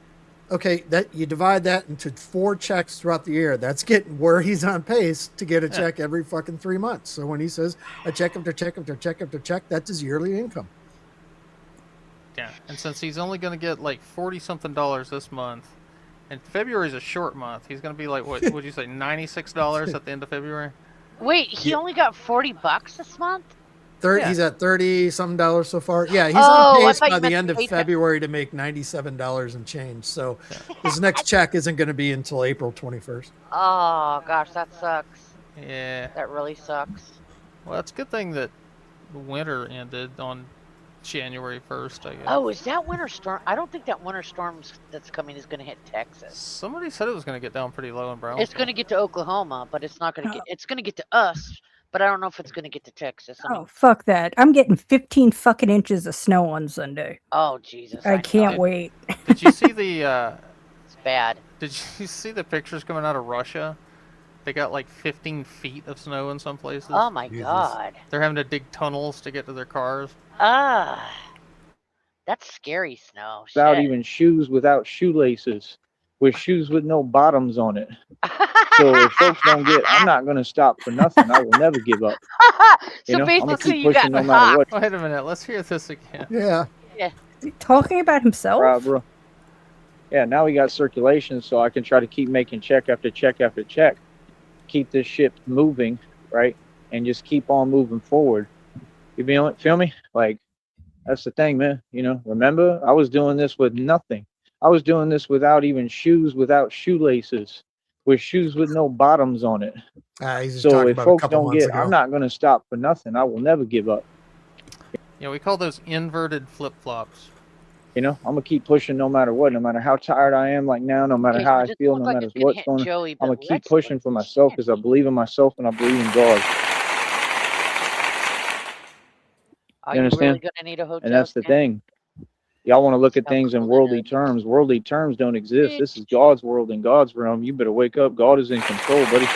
okay, that you divide that into 4 checks throughout the year. That's getting where he's on pace to get a check every fucking 3 months. So when he says a check after check after check after check, that's his yearly income. Yeah, and since he's only gonna get like $40-something this month, and February's a short month, he's gonna be like, what would you say, $96 at the end of February? Wait, he only got $40 this month? Yeah. He's at 30 something dollars so far. Yeah, he's Oh, on I pace thought by you the meant end the of paycheck. February to make $97 and change. So his next check isn't going to be until April 21st. Oh gosh, that sucks. Yeah. That really sucks. Well, it's a good thing that winter ended on January 1st, I guess. Oh, is that winter storm? I don't think that winter storm that's coming is going to hit Texas. Somebody said it was gonna get down pretty low in Brownsville. It's going to get to Oklahoma, but it's not going to get. It's going to get to us, but I don't know if it's going to get to Texas. I mean, Oh, fuck that. I'm getting 15 fucking inches of snow on Sunday. oh Jesus, I know. can't wait. Did you see the It's bad. Did you see the pictures coming out of Russia? They got like 15 feet of snow in some places. Oh my Jesus. God. They're having to dig tunnels to get to their cars. Ah, that's scary snow. Without Shit. even shoes, without shoelaces, with shoes with no bottoms on it. So if folks don't get, I'm not going to stop for nothing. I will never give up. So You know, I'm gonna basically, keep you got pushing no matter what. Wait a minute, let's hear this again. Yeah. Talking about himself? Right, bro. Yeah, now we got circulation, so I can try to keep making check after check after check. Keep this ship moving, right? And just keep on moving forward. You feel me? Like, that's the thing, man. You know, remember, I was doing this with nothing. I was doing this without even shoes, without shoelaces, with shoes with no bottoms on it. He's just So talking if about a folks couple don't months get, ago. I'm not going to stop for nothing. I will never give up. Yeah, we call those inverted flip-flops. You know, I'm going to keep pushing no matter what, no matter how tired I am like now, no matter Okay, how so I this feel, looks no like matter it's gonna what's hit going on. Joey, I'm but going to keep let's pushing for myself because I believe in myself and I believe in God. Are You you really understand? gonna need a hotel And that's the stand? thing. Y'all want to look at How things in cool that worldly is. terms. Worldly terms don't exist. This Bitch. is God's world and God's realm. You better wake up. God is in control, buddy.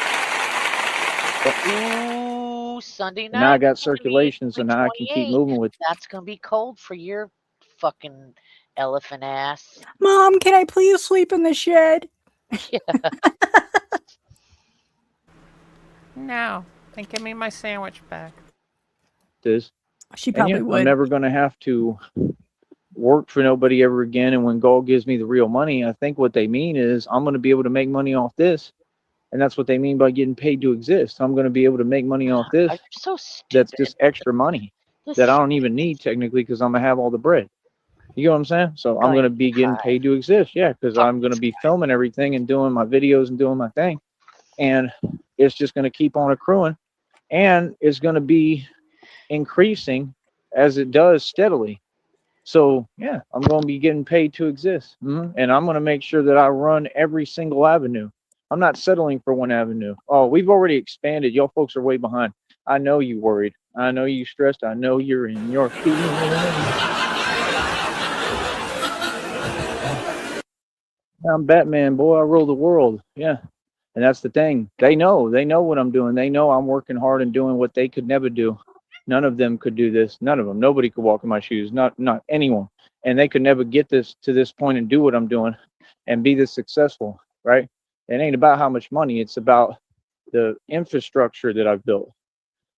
Ooh, Sunday And now I night got gonna be circulation, so only now I can keep 28. moving with. That's gonna be cold for your fucking elephant ass. Mom, can I please sleep in the shed? No. And give me my sandwich back. This. She And probably yeah, I'm would. never going to have to work for nobody ever again. And when God gives me the real money, I think what they mean is I'm going to be able to make money off this. And that's what they mean by getting paid to exist. I'm going to be able to make money off this. You're so That's stupid. just extra money This that I don't even need technically because I'm going to have all the bread. You know what I'm saying? So I'm going to be getting Hi. paid to exist. Yeah, because Fuck I'm going to this be guy. filming everything and doing my videos and doing my thing. And it's just going to keep on accruing. And it's going to be increasing as it does steadily. So yeah, I'm going to be getting paid to exist. And I'm going to make sure that I run every single avenue. I'm not settling for one avenue. Oh, we've already expanded. Y'all folks are way behind. I know you worried. I know you stressed. I know you're in your feelings. I'm Batman, boy. I rule the world. Yeah. And that's the thing. They know what I'm doing. They know I'm working hard and doing what they could never do. None of them could do this. None of them. Nobody could walk in my shoes. Not anyone. And they could never get this to this point and do what I'm doing and be this successful, right? It ain't about how much money. It's about the infrastructure that I've built.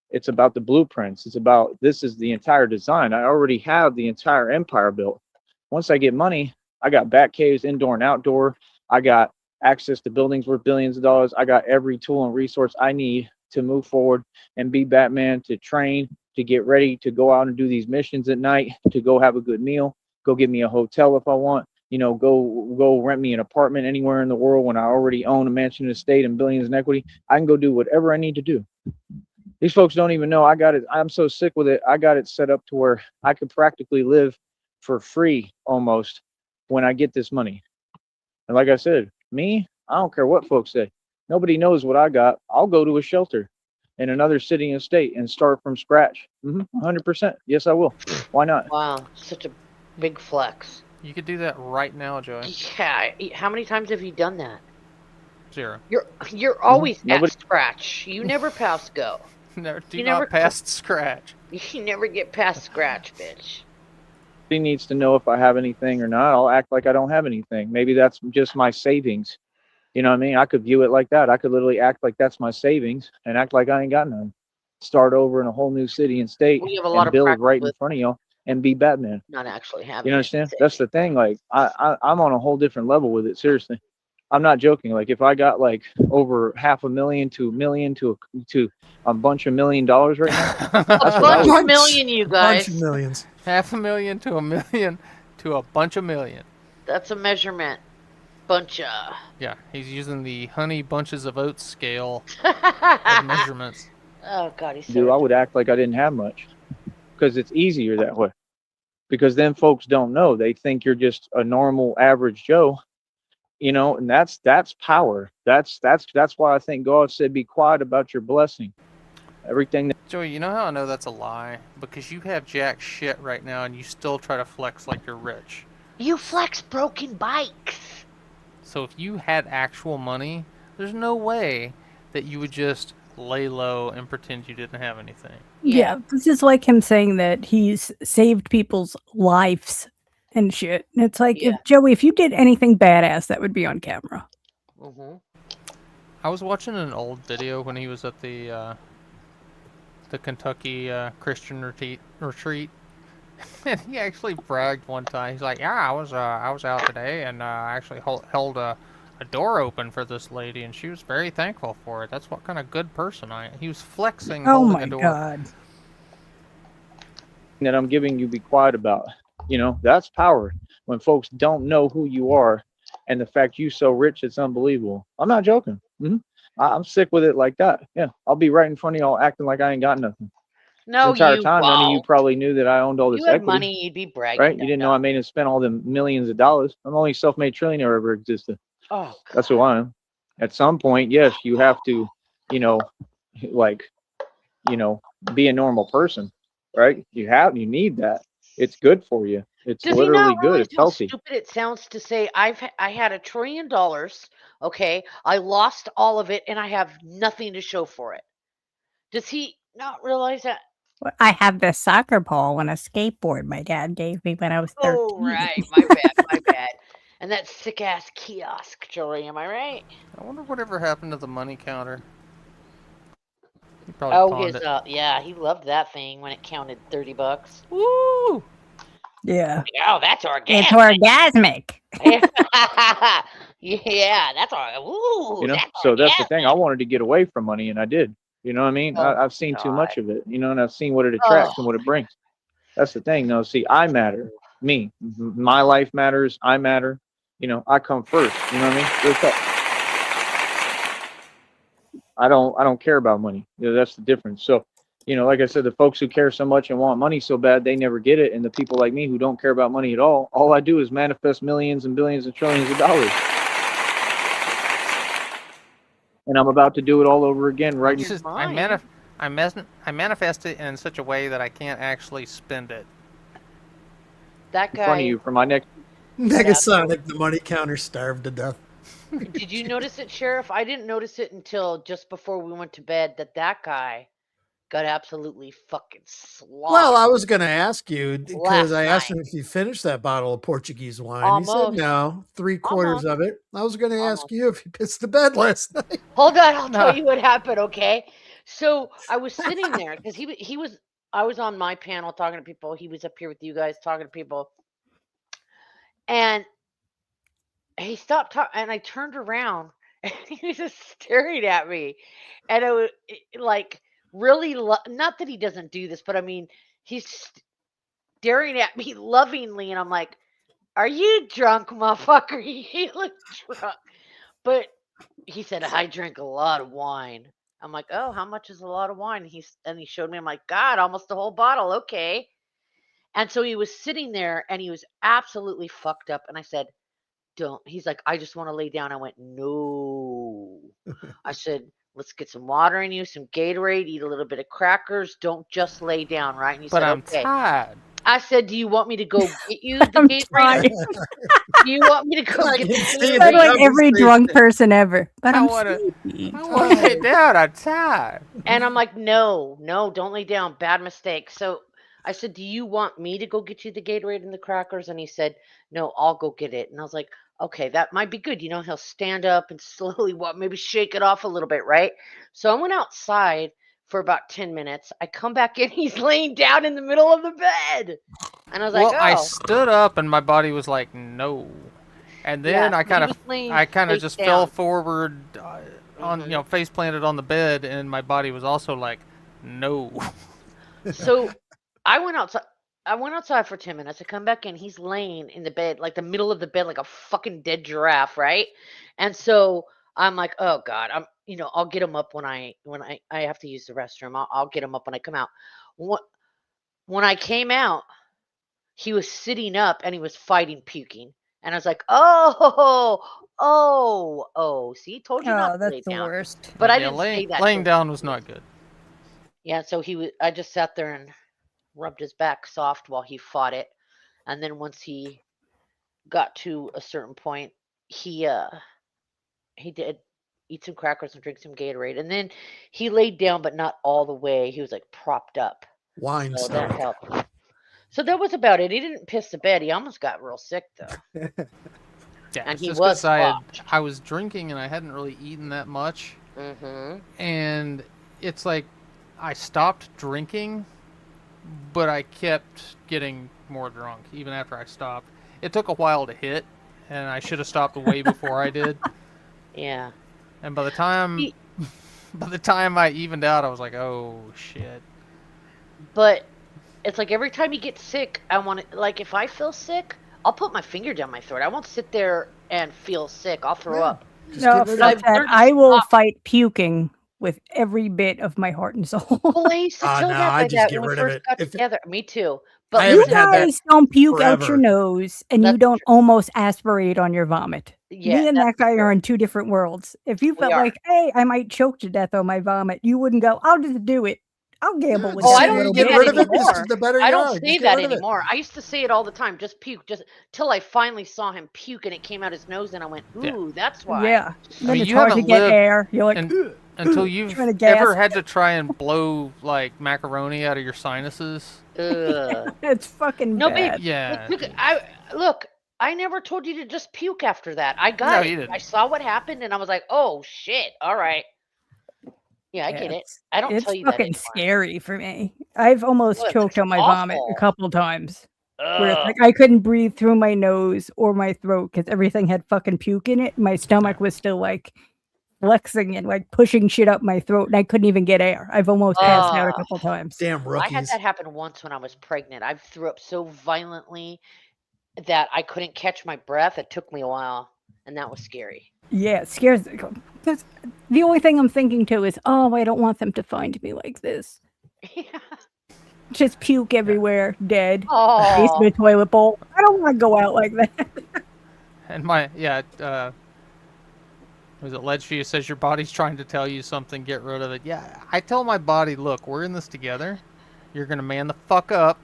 It's about the blueprints. It's about this is the entire design. I already have the entire empire built. Once I get money, I got bat caves, indoor and outdoor. I got access to buildings worth billions of dollars. I got every tool and resource I need to move forward and be Batman, to train, to get ready, to go out and do these missions at night, to go have a good meal, go get me a hotel if I want, go rent me an apartment anywhere in the world when I already own a mansion, estate, and billions in equity. I can go do whatever I need to do. These folks don't even know I got it. I'm so sick with it. I got it set up to where I could practically live for free almost when I get this money. And like I said, me, I don't care what folks say. Nobody knows what I got. I'll go to a shelter in another city and state and start from scratch. 100%. Yes, I will. Why not? Wow, such a big flex. You could do that right now, Joey. Yeah. How many times have you done that? 0. You're always Nobody- at scratch. You never pass go. Never, do You not never past scratch. You never get past scratch, bitch. He needs to know if I have anything or not. I'll act like I don't have anything. Maybe that's just my savings. You know what I mean? I could view it like that. I could literally act like that's my savings and act like I ain't got none. Start over in a whole new city and state We have a lot and of build practice right in with front of y'all and be Batman. not actually having. You understand? That's the thing. Like I'm on a whole different level with it. Seriously, I'm not joking. Like if I got like over $500,000 to $1 million to a bunch of $1 million right now, A that's what I bunch would. of million, you Bunch guys. of millions. $500,000 to $1 million to a bunch of million. That's a measurement. Bunch of. Yeah, he's using the honey bunches of oats scale of measurements. Oh God, he's Do so. I would act like I didn't have much because it's easier that way. Because then folks don't know. They think you're just a normal average Joe, and that's power. That's why I think God said, be quiet about your blessing. Everything that Joey, you know how I know that's a lie? Because you have jack shit right now and you still try to flex like you're rich. You flex broken bikes. So if you had actual money, there's no way that you would just lay low and pretend you didn't have anything. Yeah, this is like him saying that he's saved people's lives and shit. It's like, Yeah. if you did anything badass, that would be on camera. Mm-hmm. I was watching an old video when he was at the Kentucky Christian retreat, and he actually bragged one time. He's like, "Yeah, I was out today, and I actually held a door open for this lady, and she was very thankful for it. That's what kind of good person I am." He was flexing Oh holding my a door. god. I'm giving you, be quiet about. That's power. When folks don't know who you are, and the fact you so rich, it's unbelievable. I'm not joking. I'm sick with it like that. Yeah, I'll be right in front of y'all acting like I ain't got nothing. No, The entire you. time, none of you Wow. probably knew that I owned all this You had equity. money, you'd be bragging. Right? You didn't know I made and spent all the millions of dollars. I'm the only self-made trillionaire ever existed. Oh, God. That's who I am. At some point, yes, you have to, be a normal person. right? You need that. It's good for you. It's Does he not literally good. realize It's how healthy. stupid it sounds to say I had $1 trillion, okay? I lost all of it and I have nothing to show for it. Does he not realize that? Well, I have this soccer ball and a skateboard my dad gave me when I was 13. Oh, right. My bad. My bad. And that sick ass kiosk jewelry. Am I right? I wonder whatever happened to the money counter. He probably Oh, pawned his it. yeah, he loved that thing when it counted $30. Woo! Yeah. Oh, that's It's orgasmic. orgasmic. Yeah, that's all. Ooh, You know, that's so that's the thing. I orgasmic. wanted to get away from money, and I did. You know what I mean? Oh I've my seen too god. much of it. You know, and I've seen what it Oh, attracts and what it brings. That's the thing. No, see, I matter. Me, my life matters. I matter. You know, I come first. You know what I mean? Real talk. I don't care about money. You know, that's the difference. So, you know, like I said, the folks who care so much and want money so bad, they never get it. And the people like me who don't care about money at all I do is manifest millions and billions and trillions of dollars. And I'm about to do it all over again right It's now. just, mine. I manifest it in such a way that I can't actually spend it. That In front of guy. you for my next. Negasonic, the money counter starved to death. Did you notice it, Sheriff? I didn't notice it until just before we went to bed that guy got absolutely fucking Well, I sloshed was going to ask you because last I asked night. him if you finished that bottle of Portuguese wine. He said Almost. no, 3/4 Almost. of it. I was going to ask Almost. you if you pissed the bed last night. Hold on, I'll No. tell you what happened, okay? So I was sitting there because he was I was on my panel talking to people. He was up here with you guys talking to people, and he stopped talking, and I turned around, and he was just staring at me, and it was like really not that he doesn't do this, but I mean he's staring at me lovingly, and I'm like, "Are you drunk, motherfucker?" He looked drunk, but he said, "I drink a lot of wine." I'm like, "Oh, how much is a lot of wine?" And he showed me. I'm like, "God, almost a whole bottle. Okay." And so he was sitting there, and he was absolutely fucked up. And I said, "Don't." He's like, "I just want to lay down." I went, "No." I said, "Let's get some water in you, some Gatorade, eat a little bit of crackers. Don't just lay down, right?" And he But said, I'm "Okay." tired. I said, "Do you want me to go get you the I'm Gatorade? tired. Do you want me to go I get can the see That's the like Gatorade?" every drunk conversation. person ever. But I'm wanna- sleepy. I want to lay down. I'm tired. And I'm like, "No, no, don't lay down. Bad mistake." So I said, "Do you want me to go get you the Gatorade and the crackers?" And he said, "No, I'll go get it." And I was like, "Okay, that might be good." You know, he'll stand up and slowly walk, maybe shake it off a little bit, right? So I went outside for about 10 minutes. I come back in, he's laying down in the middle of the bed. And I was Well, like, I "Oh." stood up and my body was like, no. And Yeah, then so I he kind was of, laying I kind of face just fell down. forward on, Mhm. face planted on the bed, and my body was also like, no. So I went outside. I went outside for 10 minutes. I come back in. He's laying in the bed, like the middle of the bed, like a fucking dead giraffe, right? And so I'm like, oh God, I'll get him up when I have to use the restroom. I'll get him up when I come out. What when I came out, he was sitting up and he was fighting puking. And I was like, oh, see, told you not Oh, to that's lay the down. worst. But I Yeah, didn't say that to laying him. down was not good. Yeah, so I just sat there and rubbed his back soft while he fought it. And then once he got to a certain point, he did eat some crackers and drink some Gatorade. And then he laid down, but not all the way. He was like propped up. Wine So that stomach. helped. So that was about it. He didn't piss the bed. He almost got real sick though. Yeah, And it's he just was because sloshed. I was drinking and I hadn't really eaten that much. Mhm. And it's like I stopped drinking, but I kept getting more drunk even after I stopped. It took a while to hit, and I should have stopped way before I did. Yeah. And by the time See, I evened out, I was like, "Oh shit!" but it's like every time he gets sick, I want to, like, if I feel sick, I'll put my finger down my throat. I won't sit there and feel sick. I'll throw Yeah. up. Just No, get rid But of fuck it. I've that. learned to I will stop. fight puking with every bit of my heart and soul. Well, I used to Ah, kill no, that I by just that get when we rid of first it. got If together. Me too. I But You haven't had that guys don't puke out your forever. nose and you that's don't true. almost aspirate on your vomit. Yeah, Me and that's that guy true. are in two different worlds. If you We felt are. like, hey, I might choke to death on my vomit, you wouldn't go, I'll just do it. I'll gamble with Oh, that I a don't little get say bit. rid that of it. This anymore. is the better I don't yard. say Just get that rid of it. anymore. I used to say it all the time. Just puke. Just till I finally saw him puke and it came out his nose, and I went, Yeah. "Ooh, that's why." Yeah. I Then mean, it's you hard to haven't get lived air. You're like, and until you've trying to ever gasp. had to try and blow like macaroni out of your sinuses. Ugh. It's fucking No, bad. babe. Yeah. Look. I never told you to just puke after that. I got No, it. you didn't. I saw what happened, and I was like, "Oh shit! All right." Yeah, I Yeah, get it. I don't it's tell you that fucking anymore. scary for me. I've almost Oh, it choked looks on my vomit a awful. couple times. Where it's Ugh. like I couldn't breathe through my nose or my throat because everything had fucking puke in it. My stomach was still like flexing and like pushing shit up my throat, and I couldn't even get air. I've almost passed out a couple times. Damn I had rookies. that happen once when I was pregnant. I threw up so violently that I couldn't catch my breath. It took me a while, and that was scary. Yeah, it scares. Because the only thing I'm thinking too is, oh, I don't want them to find me like this. Just puke everywhere, dead. Oh, Basement toilet bowl. I don't want to go out like that. And was it Ledgeview says your body's trying to tell you something, get rid of it. Yeah, I tell my body, look, we're in this together. You're gonna man the fuck up,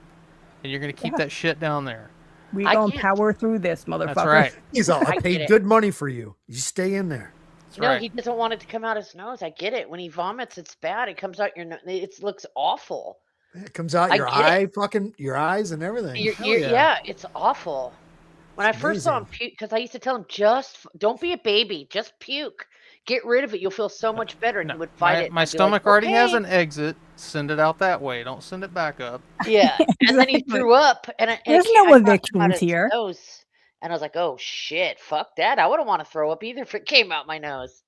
and you're gonna keep that shit down there. We I gonna can't- power through this, motherfucker. That's right. He's all, I I get paid it. good money for you. You stay in there. That's no, right. he doesn't want it to come out his nose. I get it. When he vomits, it's bad. It comes out your nose. It looks awful. It comes out I your get eye, fucking your eyes and everything. yeah. It's awful. When It's I first saw him amazing. puke, because I used to tell him, just don't be a baby, just puke. Get rid of it. You'll feel so much better. And No, he would fight it. my and I'd be like, stomach already has "Okay." an exit. Send it out that way. Don't send it back up. Yeah, and then he Exactly. threw up, and There's I no thought it came out evictions his here. nose, and I was like, "Oh shit, fuck that! I wouldn't want to throw up either if it came out my nose."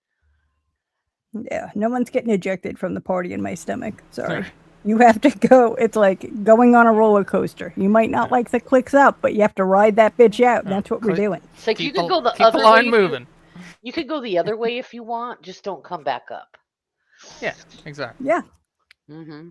Yeah, no one's getting ejected from the party in my stomach. Sorry. You have to go. It's like going on a roller coaster. You might not like the clicks up, but you have to ride that bitch out. And that's what we're Click. doing. It's like you Keep could go the keep other the line way. moving. You could go the other way if you want. Just don't come back up. Yeah, exactly. Yeah. Mm-hmm.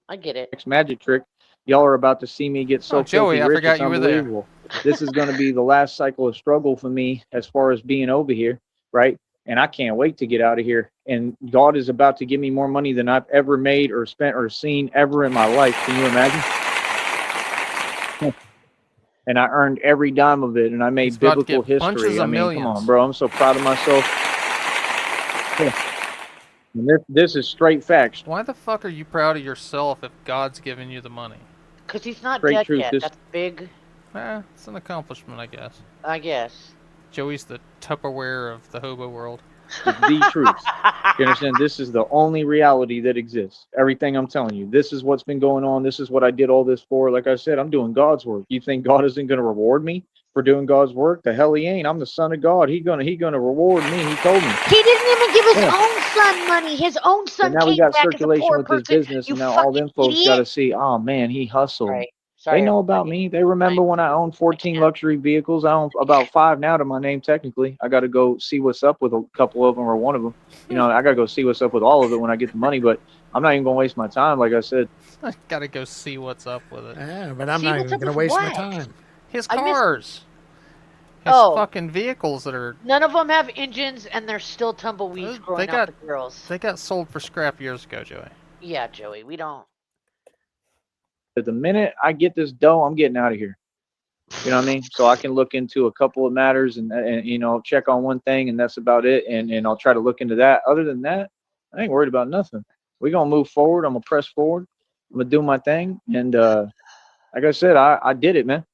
I get it. Next magic trick. Y'all are about to see me get so Oh, Joey, filthy I rich, forgot it's you were there. unbelievable. This is going to be the last cycle of struggle for me as far as being over here, right? And I can't wait to get out of here. And God is about to give me more money than I've ever made or spent or seen ever in my life. Can you imagine? And I earned every dime of it, and I made He's about to biblical get bunches history. of I mean, come millions. on, bro. I'm so proud of myself. Yeah. And this is straight facts. Why the fuck are you proud of yourself if God's giving you the money? Because he's not Straight dead truth, yet. this- That's big, It's an accomplishment, I guess. I guess. Joey's the Tupperware of the hobo world. It's the truth. You understand? This is the only reality that exists. Everything I'm telling you, this is what's been going on. This is what I did all this for. Like I said, I'm doing God's work. You think God isn't going to reward me for doing God's work? The hell he ain't. I'm the son of God. He gonna reward me. He told me. He didn't even give his Yeah. own son money. His own son And now we came got back as a circulation poor with person. this business, You and now all fucking them folks idiot. got to see. Oh man, he hustled. Sorry. Sorry, They know about everybody. me. They remember when I owned 14 can't. luxury vehicles. I own about 5 now to my name technically. I got to go see what's up with a couple of them or one of them. You know, I got to go see what's up with all of it when I get the money. But I'm not even going to waste my time. Like I said, I gotta go see what's up with it. Yeah, but I'm See, not what's even up going to with waste my what? time. His I miss- cars. His Oh. fucking vehicles that are None of them have engines, and they're still tumbleweeds They growing got- out the girls. they got sold for scrap years ago, Joey. Yeah, Joey, we don't. the minute I get this dough, I'm getting out of here. You know what I mean? So I can look into a couple of matters and you know, check on one thing, and that's about it. And I'll try to look into that. Other than that, I ain't worried about nothing. We're going to move forward. I'm going to press forward. I'm going to do my thing. And like I said, I did it, man.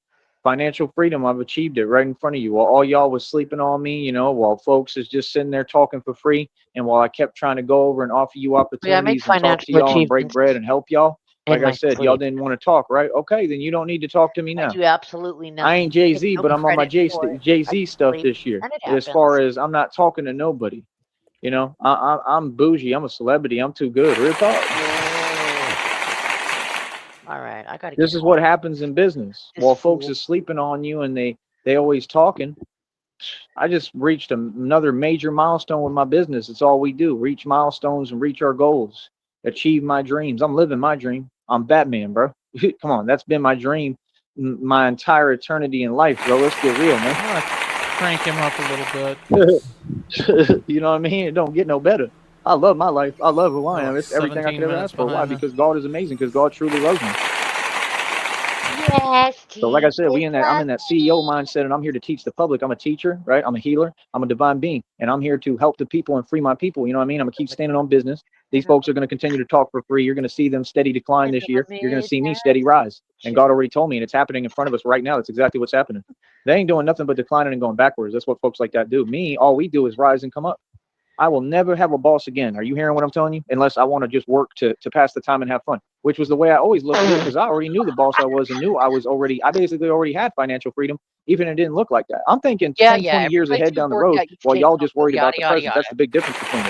Financial freedom, I've achieved it right in front of you. While all y'all was sleeping on me, you know, while folks is just sitting there talking for free, and while I kept trying to go over and offer you opportunities and talk to financial y'all and break achievements bread and help y'all, in like I my said, y'all sleep. didn't want to talk, right? Okay, then you don't need to talk to me I now. do absolutely nothing. I ain't Jay-Z, Take no but I'm on my credit for it. Jay-Z I stuff sleep, this year. and it As happens. far as I'm not talking to nobody, you know, I'm bougie. I'm a celebrity. I'm too good. Real talk. All right, I gotta. This get is what home. happens in business. This While folks fool. is sleeping on you and they always talking. I just reached another major milestone with my business. It's all we do. Reach milestones and reach our goals. Achieve my dreams. I'm living my dream. I'm Batman, bro. Come on, that's been my dream my entire eternity in life, bro. Let's get real, man. I'm gonna crank him up a little bit. You know what I mean? It don't get no better. I love my life. I love who I am. Like It's everything I 17 could ever minutes ask for. Why? behind. Because God is amazing. Because God truly loves me. Yes, So like I said, Jesus I'm in that CEO loves me. mindset, and I'm here to teach the public. I'm a teacher, right? I'm a healer. I'm a divine being, and I'm here to help the people and free my people. You know what I mean? I'm gonna keep standing on business. These folks are gonna continue to talk for free. You're gonna see them steady decline this year. You're gonna see me steady rise. And God already told me, and it's happening in front of us right now. That's exactly what's happening. They ain't doing nothing but declining and going backwards. That's what folks like that do. Me, all we do is rise and come up. I will never have a boss again. Are you hearing what I'm telling you? Unless I want to just work to pass the time and have fun, which was the way I always looked at it, because I already knew the boss I was and knew I basically already had financial freedom, even if it didn't look like that. I'm thinking Yeah, 10, 20 years every place ahead you've down the worked road at, you've while taken y'all on just worried yada about the yada present. yada. That's the big difference between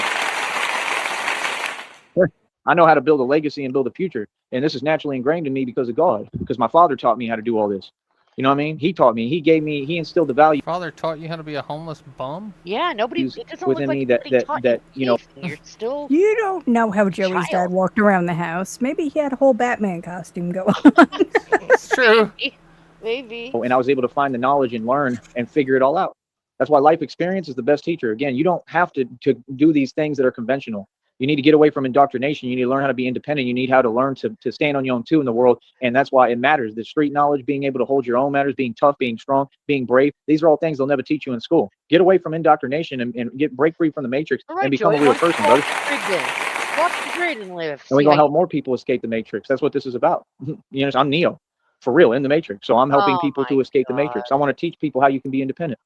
us. I know how to build a legacy and build a future. And this is naturally ingrained in me because of God, because my father taught me how to do all this. You know what I mean? He taught me, he instilled the value Father taught you how to be a homeless bum? Yeah, nobody. It doesn't look within like me nobody taught you you know, anything. You're still You don't know how a Joey's dad child. walked around the house. Maybe he had a whole Batman costume going. It's true. Maybe. and I was able to find the knowledge and learn and figure it all out. That's why life experience is the best teacher. Again, you don't have to do these things that are conventional. You need to get away from indoctrination. You need to learn how to be independent. You need how to learn to stand on your own too in the world. And that's why it matters. The street knowledge, being able to hold your own matters, being tough, being strong, being brave. These are all things they'll never teach you in school. Get away from indoctrination and break free from the matrix All and right, become Joey. a real Why don't you person, go brother. off the grid then? Go off the grid and live. And we're See gonna how help more people escape the matrix. That's what this is about. You know, I'm Neo, for real, in the matrix. So I'm helping Oh people my to escape the God. matrix. I want to teach people how you can be independent.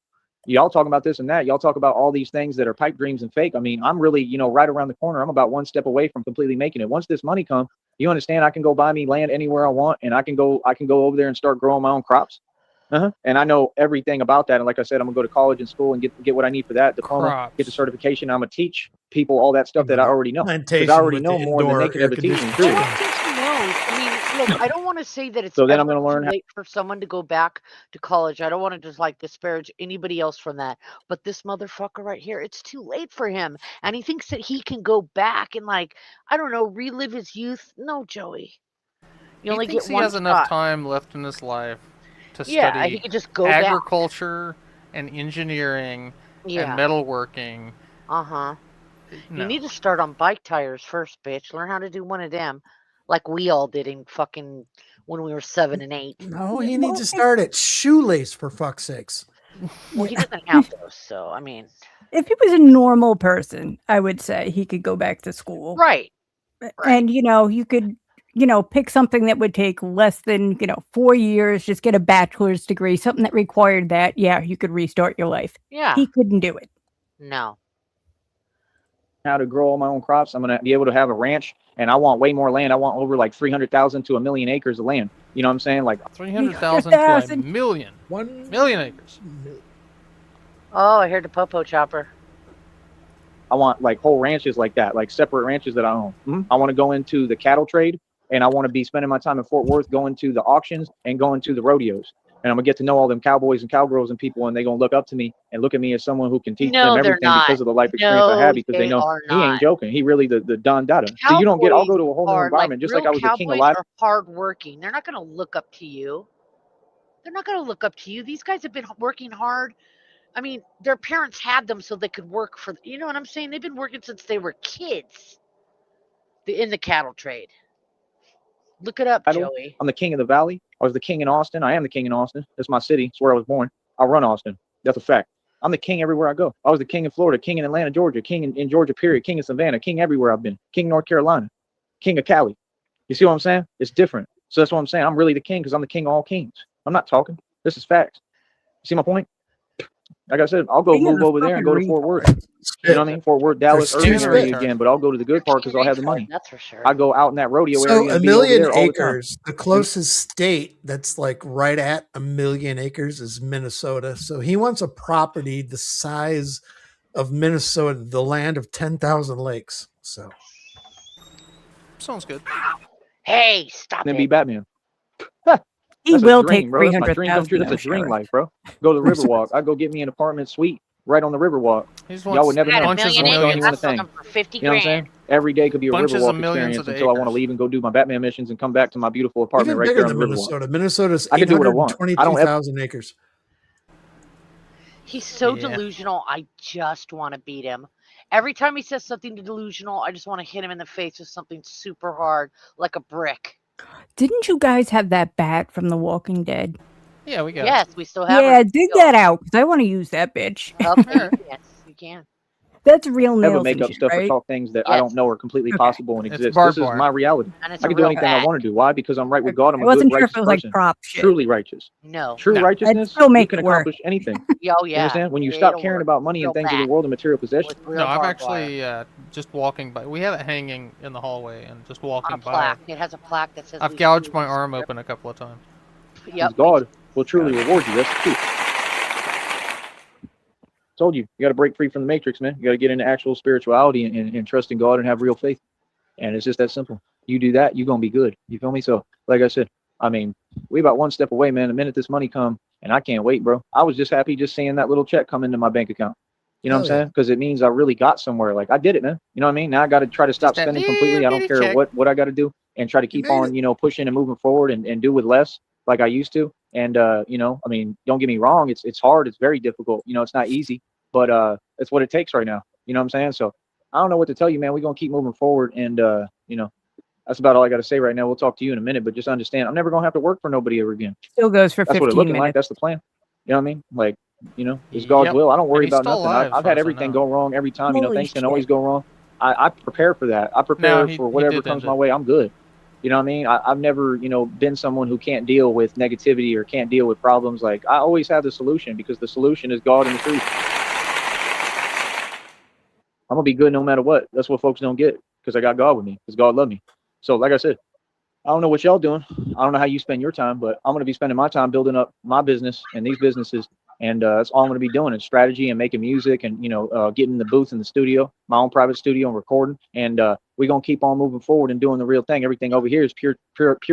Y'all talking about this and that. Y'all talk about all these things that are pipe dreams and fake. I mean, I'm really, right around the corner. I'm about one step away from completely making it. Once this money comes, you understand, I can go buy me land anywhere I want, and I can go over there and start growing my own crops. And I know everything about that. And like I said, I'm gonna go to college and school and get what I need for that diploma, get the Crops. certification. I'm gonna teach people all that stuff that I already know, because I Plantation already with know the more than they indoor could air ever teach me. conditioned Truly. Well, I chickens. think he knows. I mean, look, I don't want to say that it's So then ever I'm gonna too learn. late for someone to go back to college. I don't want to just like disparage anybody else from that. But this motherfucker right here, it's too late for him. And he thinks that he can go back and like, I don't know, relive his youth. No, Joey. You He only thinks get he one has enough shot. time left in his life to Yeah, he study could just go back. agriculture and engineering and Yeah. metalworking. Uh-huh. No. You need to start on bike tires first, bitch. Learn how to do one of them. Like we all did in fucking when we were 7 and 8. No, Yeah, he needs well, to start at shoelace, for fuck's sakes. Well, he doesn't have those, so I mean, if he was a normal person, I would say he could go back to school. right. Right. And, you could, pick something that would take less than, 4 years, just get a bachelor's degree, something that required that. Yeah, you could restart your life. Yeah. He couldn't do it. No. How to grow all my own crops. I'm gonna be able to have a ranch, and I want way more land. I want over like 300,000 to 1 million acres of land. You know what I'm saying? Like 300,000 to a 300,000. million. 1 Million acres. Oh, I heard the popo chopper. I want like whole ranches like that, like separate ranches that I own. I want to go into the cattle trade, and I want to be spending my time in Fort Worth, going to the auctions and going to the rodeos. And I'm gonna get to know all them cowboys and cowgirls and people, and they're gonna look up to me and look at me as someone who can teach No, them they're everything not. because of the life experience I No, have, because they they know are he not. ain't joking. He really the Don Dada. So you don't get. I'll go to a whole new Cowboys are environment, just like real I was the king of cowboys life. are hardworking. They're not going to look up to you. They're not going to look up to you. These guys have been working hard. I mean, their parents had them so they could work for. You know what I'm saying? They've been working since they were kids. In the cattle trade. Look it up, Joey. I'm the king of the valley. I was the king in Austin. I am the king in Austin. That's my city. It's where I was born. I run Austin. That's a fact. I'm the king everywhere I go. I was the king in Florida, king in Atlanta, Georgia, king in Georgia, period, king in Savannah, king everywhere I've been, king North Carolina, king of Cali. You see what I'm saying? It's different. So that's what I'm saying. I'm really the king because I'm the king of all kings. I'm not talking. This is facts. You see my point? Like I said, I'll go Being move a over there and go to Fort Worth. fucking You know what I mean? Fort Worth, Dallas, There's Irving two area spit. again, but I'll go to the good part because I'll have the money. That's for sure. I go out in that rodeo So area a and be over million there all the time. acres, the closest state that's like right at a million acres is Minnesota. So he wants a property the size of Minnesota, the land of 10,000 lakes. So Sounds good. Hey, stop Then it. be Batman. He That's will a dream, take bro. That's my dream come 300,000. true. That's a dream life, bro. Go to the Riverwalk. I go get me an apartment suite right on the Riverwalk. He just Y'all wants would never I got know. a bunches million of I won't tell acres. anyone a millions. I'm thing. looking for 50 You know what I'm grand. saying? Every day could be a Bunches of Riverwalk millions experience of until I want to acres. leave and go do my Batman missions and come back to my beautiful apartment even right bigger there on than the Riverwalk. Minnesota. Minnesota's I can do what I want. I don't ever. 822,000 acres. He's so Yeah. delusional. I just want to beat him. Every time he says something delusional, I just want to hit him in the face with something super hard, like a brick. Didn't you guys have that bat from The Walking Dead? Yeah, we got it. Yes, we still have Yeah, her. dig that out because I want to use that bitch. Okay, yes, you can. That's real Never nails make and up shit, stuff or right? talk things that I don't Yes. know are completely Okay. possible and It's exist. barbed This is wire. my reality. And it's I a can do real anything I bat. want to do. Why? Because I'm right with God. I'm I a wasn't good, sure if righteous it was like person. prop shit. Truly righteous. No. True No. righteousness, still you make can it work. accomplish anything. Oh, You yeah. understand? When you It'll stop caring work. about money Real and things of the bat world and material possessions, with real No, I've barbed wire. actually just walking by. We have it hanging in the hallway and just On walking a by. plaque. It has a plaque that says. I've we gouged shoot my this arm strip. open a couple of times. Yep. God will truly reward you. That's the truth. Told you, you got to break free from the matrix, man. You got to get into actual spirituality and trust in God and have real faith. And it's just that simple. You do that, you're going to be good. You feel me? So, like I said, I mean, we about one step away, man. The minute this money come, and I can't wait, bro. I was just happy just seeing that little check come into my bank account. You know what I'm Hell yeah. saying? Because it means I really got somewhere. Like, I did it, man. You know what I mean? Now I got to try to stop Just that spending little completely. I don't bitty care check. what I got to do and try to keep made on, it. you know, pushing and moving forward and do with less like I used to. And, you know, I mean, don't get me wrong. It's hard. It's very difficult. You know, it's not easy, but it's what it takes right now. You know what I'm saying? So I don't know what to tell you, man. We're going to keep moving forward. And, you know, that's about all I got to say right now. We'll talk to you in a minute, but just understand I'm never going to have to work for nobody ever again. Still goes for That's what it's 15 looking like. minutes. That's the plan. You know what I mean? Like, you know, it's God's Yep. will. I don't worry And he's about still nothing. alive, as I've far had as I everything know. go wrong every time. You know, Holy things can shit. always go wrong. I prepare for that. I prepare No, he for whatever did comes end my it. way. I'm good. You know what I mean? I've never, you know, been someone who can't deal with negativity or can't deal with problems. Like, I always have the solution because the solution is God and the truth. I'm going to be good no matter what. That's what folks don't get because I got God with me because God loved me. So, like I said, I don't know what y'all doing. I don't know how you spend your time, but I'm going to be spending my time building up my business and these businesses. And that's all I'm going to be doing is strategy and making music and, you know, getting the booth in the studio, my own private studio and recording. And we're going to keep on moving forward and doing the real thing. Everything over here is pure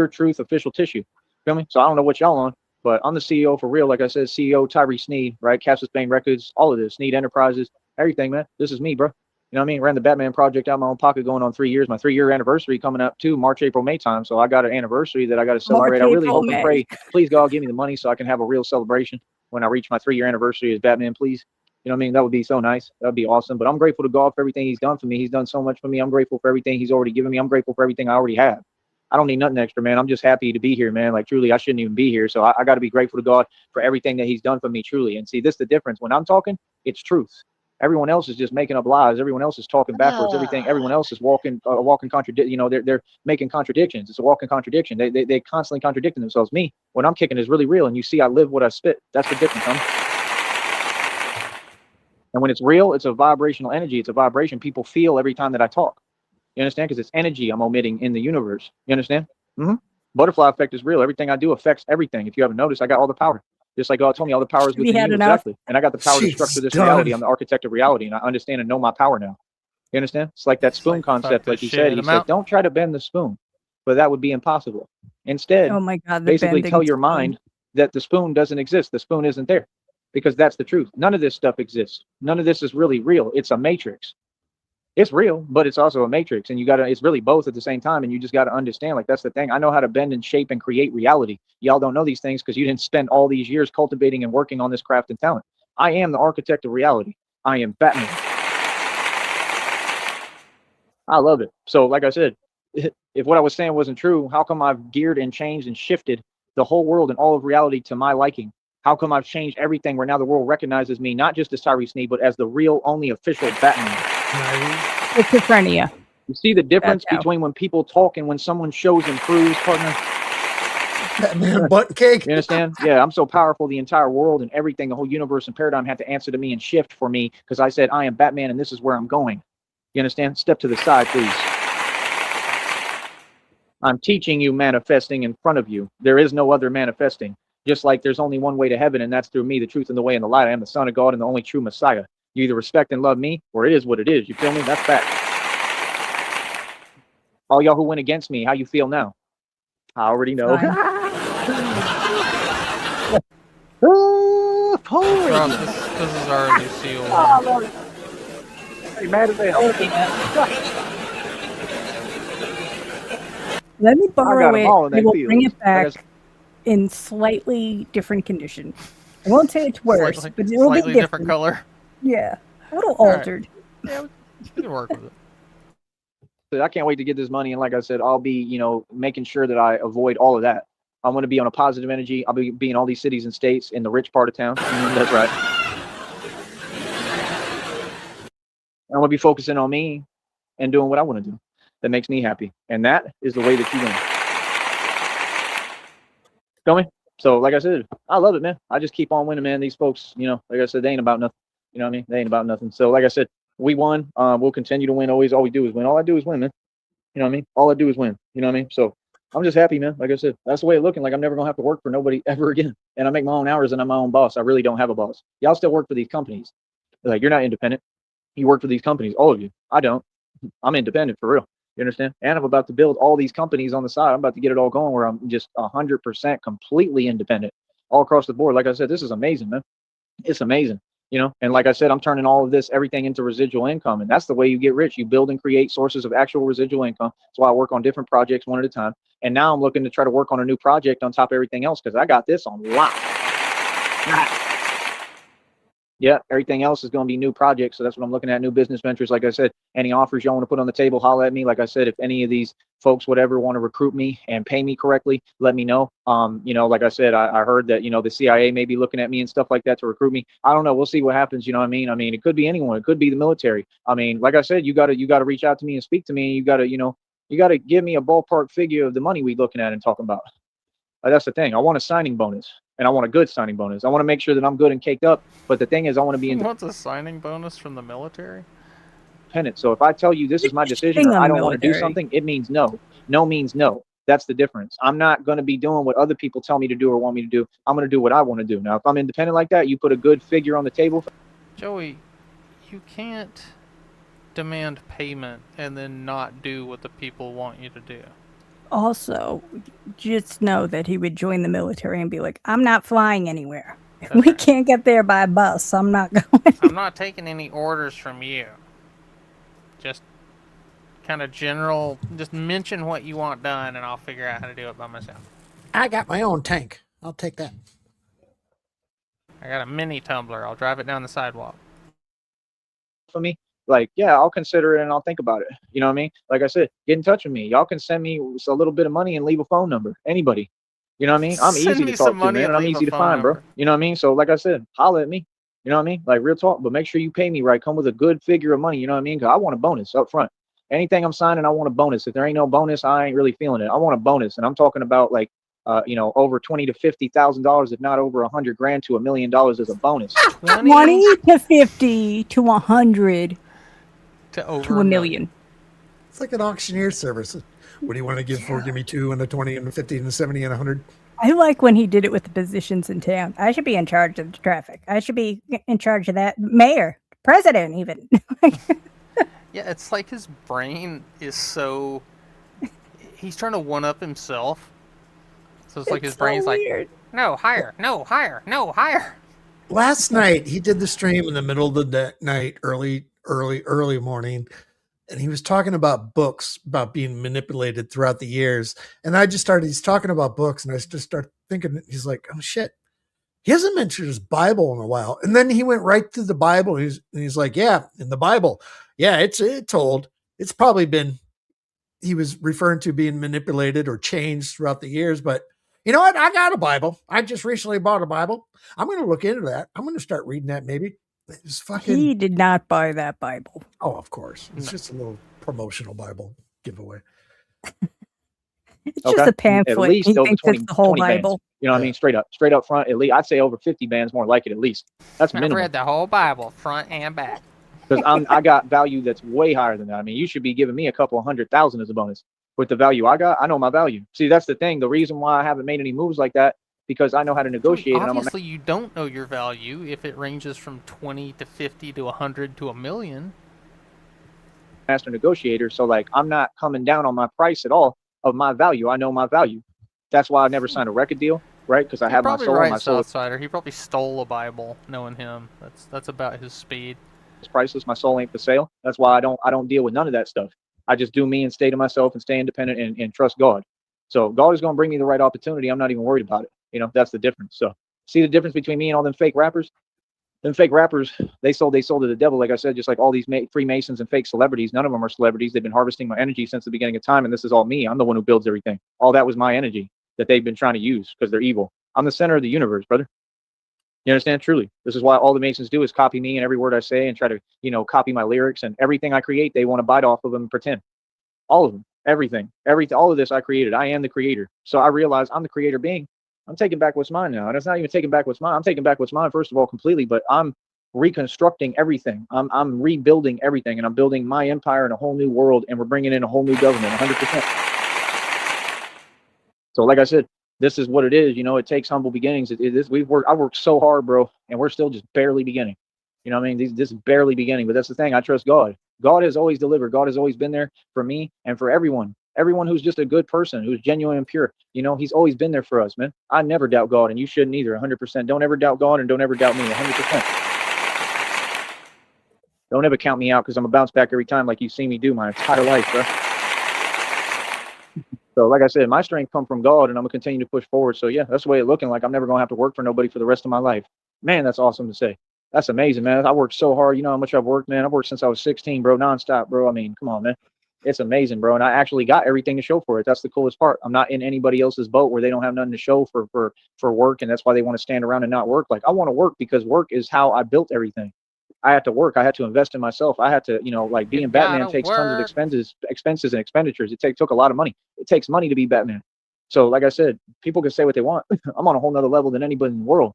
truth, official tissue. Feel me? So I don't know what y'all on, but I'm the CEO for real. Like I said, CEO Tyree Sneed, right? Castle Spain Records, all of this, Sneed Enterprises, everything, man. This is me, bro. You know what I mean? Ran the Batman project out of my own pocket going on 3 years. My 3-year anniversary coming up too, March, April, May time. So I got an anniversary that I got to celebrate. I really April, hope and May. pray, please God, give me the money so I can have a real celebration when I reach my 3-year anniversary as Batman, please. You know what I mean? That would be so nice. That would be awesome. But I'm grateful to God for everything he's done for me. He's done so much for me. I'm grateful for everything he's already given me. I'm grateful for everything I already have. I don't need nothing extra, man. I'm just happy to be here, man. Like, truly, I shouldn't even be here. So I got to be grateful to God for everything that he's done for me, truly. And see, this is the difference. When I'm talking, it's truth. Everyone else is just making up lies. Everyone else is talking backwards. Everyone else is walking contradict. You know, they're making contradictions. It's a walking contradiction. They constantly contradicting themselves. Me, when I'm kicking is really real, and you see, I live what I spit. That's the difference, huh? And when it's real, it's a vibrational energy. It's a vibration people feel every time that I talk. You understand? Because it's energy I'm omitting in the universe. You understand? Butterfly effect is real. Everything I do affects everything. If you haven't noticed, I got all the power. Just like God told me, all the power is Have you within had you. enough? Exactly. And I got the power to She's structure this done. reality. I'm the architect of reality, and I understand and know my power now. You understand? It's like that It's spoon like, fuck concept. Like this he said, shit. he said, don't try to bend the spoon, but that would be impossible. Instead, Oh my God, the basically bending tell your spoon. mind that the spoon doesn't exist. The spoon isn't there because that's the truth. None of this stuff exists. None of this is really real. It's a matrix. It's real, but it's also a matrix, and it's really both at the same time. And you just got to understand, like, that's the thing. I know how to bend and shape and create reality. Y'all don't know these things because you didn't spend all these years cultivating and working on this craft and talent. I am the architect of reality. I am Batman. I love it. So, like I said, if what I was saying wasn't true, how come I've geared and changed and shifted the whole world and all of reality to my liking? How come I've changed everything where now the world recognizes me not just as Tyree Sneed, but as the real, only official Batman? Schizophrenia. You see the difference That's how. between when people talk and when someone shows and proves, partner? Batman butt cake. You understand? Yeah, I'm so powerful. The entire world and everything, the whole universe and paradigm had to answer to me and shift for me because I said, I am Batman and this is where I'm going. You understand? Step to the side, please. I'm teaching you manifesting in front of you. There is no other manifesting. Just like there's only one way to heaven, and that's through me, the truth and the way and the light. I am the Son of God and the only true Messiah. You either respect and love me, or it is what it is. You feel me? That's fact. All y'all who went against me, how you feel now? I already know. Fine. Holy. Ross, this is our new seal. I love it. Hey, mad as hell. Let me I got borrow 'em all in it. I that will field. bring it Like I back in slightly different condition. I won't say it's worse, but it'll be Slightly different different. color. Yeah, a little All right. altered. Yeah, You can work with it. So I can't wait to get this money. And like I said, I'll be, making sure that I avoid all of that. I'm going to be on a positive energy. I'll be in all these cities and states in the rich part of town. That's right. I'm going to be focusing on me and doing what I want to do that makes me happy. And that is the way that you win. Feel me? So like I said, I love it, man. I just keep on winning, man. These folks, like I said, they ain't about nothing. You know what I mean? They ain't about nothing. So like I said, we won. We'll continue to win. Always, all we do is win. All I do is win, man. You know what I mean? All I do is win. You know what I mean? So I'm just happy, man. Like I said, that's the way it's looking. Like I'm never gonna have to work for nobody ever again. And I make my own hours and I'm my own boss. I really don't have a boss. Y'all still work for these companies. Like you're not independent. You work for these companies, all of you. I don't. I'm independent for real. You understand? And I'm about to build all these companies on the side. I'm about to get it all going where I'm just 100% completely independent all across the board. Like I said, this is amazing, man. It's amazing. And like I said, I'm turning all of this, everything into residual income. And that's the way you get rich. You build and create sources of actual residual income. That's why I work on different projects one at a time. And now I'm looking to try to work on a new project on top of everything else because I got this on lock. Yeah, everything else is going to be new projects. So that's what I'm looking at, new business ventures. Like I said, any offers y'all want to put on the table, holler at me. Like I said, if any of these folks, whatever, want to recruit me and pay me correctly, let me know. Like I said, I heard that, the CIA may be looking at me and stuff like that to recruit me. I don't know. We'll see what happens. You know what I mean? I mean, it could be anyone. It could be the military. I mean, like I said, you got to reach out to me and speak to me. You got to give me a ballpark figure of the money we looking at and talking about. That's the thing. I want a signing bonus, and I want a good signing bonus. I want to make sure that I'm good and caked up. But the thing is, I want to be What's a signing bonus from the military? independent. So if I tell you this is my decision, or I don't want to do something, it means no. No means no. That's the difference. I'm not going to be doing what other people tell me to do or want me to do. I'm going to do what I want to do. Now, if I'm independent like that, you put a good figure on the table. Joey, you can't demand payment and then not do what the people want you to do. Also, just know that he would join the military and be like, I'm not flying anywhere. That's We right. can't get there by bus. I'm not going. I'm not taking any orders from you. Just kind of general, just mention what you want done and I'll figure out how to do it by myself. I got my own tank. I'll take that. I got a mini tumbler. I'll drive it down the sidewalk. For me, like, yeah, I'll consider it and I'll think about it. You know what I mean? Like I said, get in touch with me. Y'all can send me a little bit of money and leave a phone number. Anybody. You know what I mean? I'm Send easy me to talk some to, money man, and I'm leave easy a to phone find, bro. number. You know what I mean? So, like I said, holla at me. You know what I mean? Like, real talk, but make sure you pay me right. Come with a good figure of money. You know what I mean? Because I want a bonus up front. Anything I'm signing, I want a bonus. If there ain't no bonus, I ain't really feeling it. I want a bonus, and I'm talking about like, over $20,000 to $50,000, if not over $100,000 to $1 million as a bonus. 20 to 50 to 100 to over to $1 million. It's like an auctioneer service. What do you want to give for? Give me 2 and a 20 and a 50 and a 70 and 100. I like when he did it with the positions in town. I should be in charge of the traffic. I should be in charge of that. Mayor, president, even. Yeah, it's like his brain is so. He's trying to one up himself. So it's like his brain's so like, weird. no, higher, no, higher, no, higher. Last night, he did the stream in the middle of the night, early morning. And he was talking about books, about being manipulated throughout the years. And he's talking about books. And I just started thinking, he's like, oh shit. He hasn't mentioned his Bible in a while. And then he went right to the Bible. He's like, yeah, in the Bible. Yeah, it's old. It's probably been, he was referring to being manipulated or changed throughout the years. But you know what? I got a Bible. I just recently bought a Bible. I'm going to look into that. I'm going to start reading that maybe. It's fucking. He did not buy that Bible. Oh, of course. It's just a little promotional Bible giveaway. It's just a pamphlet. At least he over thinks 20, it's the whole 20 bands. Bible. You know what I mean? Straight up front. At least I'd say over 50 bands, more like it at least. That's I've minimum. read the whole Bible, front and back. Because I got value that's way higher than that. I mean, you should be giving me a couple of 100,000 as a bonus. With the value I got, I know my value. See, that's the thing. The reason why I haven't made any moves like that, because I know how to negotiate. Obviously, you don't know your value if it ranges from 20 to 50 to 100 to $1 million. Master negotiator, so like I'm not coming down on my price at all of my value. I know my value. That's why I never signed a record deal, right? Because I have my soul. Right, my soul Southsider. He probably stole a Bible, knowing him. That's about his speed. is priceless. My soul ain't for sale. That's why I don't deal with none of that stuff. I just do me and stay to myself and stay independent and trust God. So God is going to bring me the right opportunity. I'm not even worried about it. You know, that's the difference. So see the difference between me and all them fake rappers? Them fake rappers, they sold to the devil. Like I said, just like all these Freemasons and fake celebrities. None of them are celebrities. They've been harvesting my energy since the beginning of time, and this is all me. I'm the one who builds everything. All that was my energy that they've been trying to use because they're evil. I'm the center of the universe, brother. You understand? Truly, this is why all the Masons do is copy me and every word I say and try to, copy my lyrics and everything I create. They want to bite off of them and pretend. All of them, everything, all of this I created. I am the creator. So I realize I'm the creator being. I'm taking back what's mine now. And it's not even taking back what's mine. I'm taking back what's mine, first of all, completely, but I'm reconstructing everything. I'm rebuilding everything, and I'm building my empire in a whole new world, and we're bringing in a whole new government, 100%. So like I said, this is what it is. It takes humble beginnings. I worked so hard, bro, and we're still just barely beginning. You know what I mean? This is barely beginning, but that's the thing. I trust God. God has always delivered. God has always been there for me and for everyone. Everyone who's just a good person, who's genuine and pure. He's always been there for us, man. I never doubt God, and you shouldn't either, 100%. Don't ever doubt God, and don't ever doubt me, 100%. Don't ever count me out, because I'm a bounce back every time, like you've seen me do my entire life, bro. So like I said, my strength comes from God, and I'm going to continue to push forward. So yeah, that's the way it's looking like. I'm never going to have to work for nobody for the rest of my life. Man, that's awesome to say. That's amazing, man. I worked so hard. You know how much I've worked, man. I've worked since I was 16, bro, nonstop, bro. I mean, come on, man. It's amazing, bro. And I actually got everything to show for it. That's the coolest part. I'm not in anybody else's boat where they don't have nothing to show for work. And that's why they want to stand around and not work. Like, I want to work because work is how I built everything. I had to work. I had to invest in myself. I had to, like, being Batman takes tons of expenses and expenditures. It took a lot of money. It takes money to be Batman. So like I said, people can say what they want. I'm on a whole nother level than anybody in the world.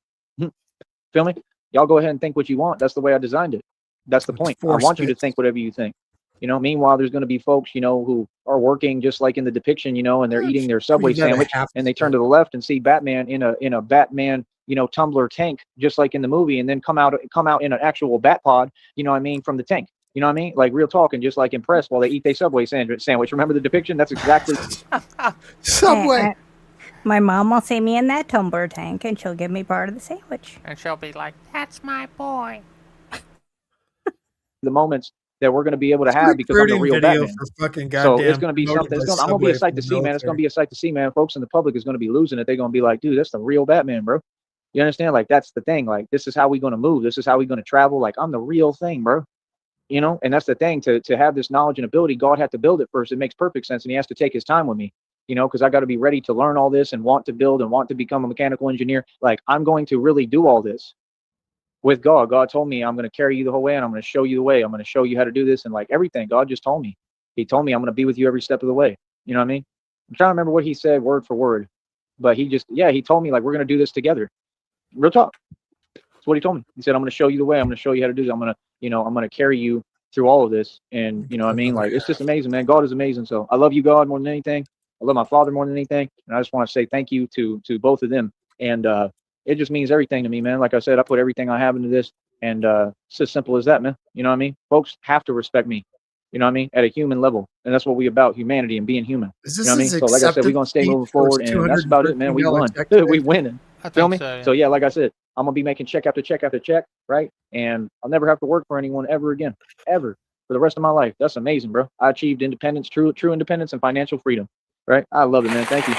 Feel me? Y'all go ahead and think what you want. That's the way I designed it. That's the point. I want you to think whatever you think. Meanwhile, there's going to be folks, who are working just like in the depiction, and they're eating their Subway sandwich, and they turn to the left and see Batman in a Batman, tumbler tank, just like in the movie, and then come out in an actual bat pod, from the tank. You know what I mean? Like real talk, and just like impressed while they eat their Subway sandwich. Remember the depiction? That's exactly Subway. My mom will see me in that tumbler tank, and she'll give me part of the sandwich. And she'll be like, "That's my boy." The moments that we're going to be able to have, because I'm the real Batman. So it's going to be something. I'm going to be a sight to see, man. It's going to be a sight to see, man. Folks in the public is going to be losing it. They're going to be like, dude, that's the real Batman, bro. You understand? Like, that's the thing. Like, this is how we're going to move. This is how we're going to travel. Like, I'm the real thing, bro. And that's the thing. To have this knowledge and ability, God had to build it first. It makes perfect sense. And he has to take his time with me, because I got to be ready to learn all this and want to build and want to become a mechanical engineer. Like, I'm going to really do all this with God. God told me, I'm going to carry you the whole way, and I'm going to show you the way. I'm going to show you how to do this, and like everything. God just told me. He told me I'm going to be with you every step of the way. You know what I mean? I'm trying to remember what he said word for word, but he told me, like, we're going to do this together. Real talk. That's what he told me. He said, I'm going to show you the way. I'm going to show you how to do this. I'm going to carry you through all of this. And you know what I mean? Like, it's just amazing, man. God is amazing. So I love you, God, more than anything. I love my father more than anything. And I just want to say thank you to both of them. And it just means everything to me, man. Like I said, I put everything I have into this, and it's as simple as that, man. You know what I mean? Folks have to respect me. You know what I mean? At a human level. And that's what we about, humanity and being human. You know what I mean? So like I said, we're going to stay moving forward, and that's about it, man. We won. We winning. Feel me? So yeah, like I said, I'm going to be making check after check after check, right? And I'll never have to work for anyone ever again, ever, for the rest of my life. That's amazing, bro. I achieved independence, true independence, and financial freedom, right? I love it, man. Thank you.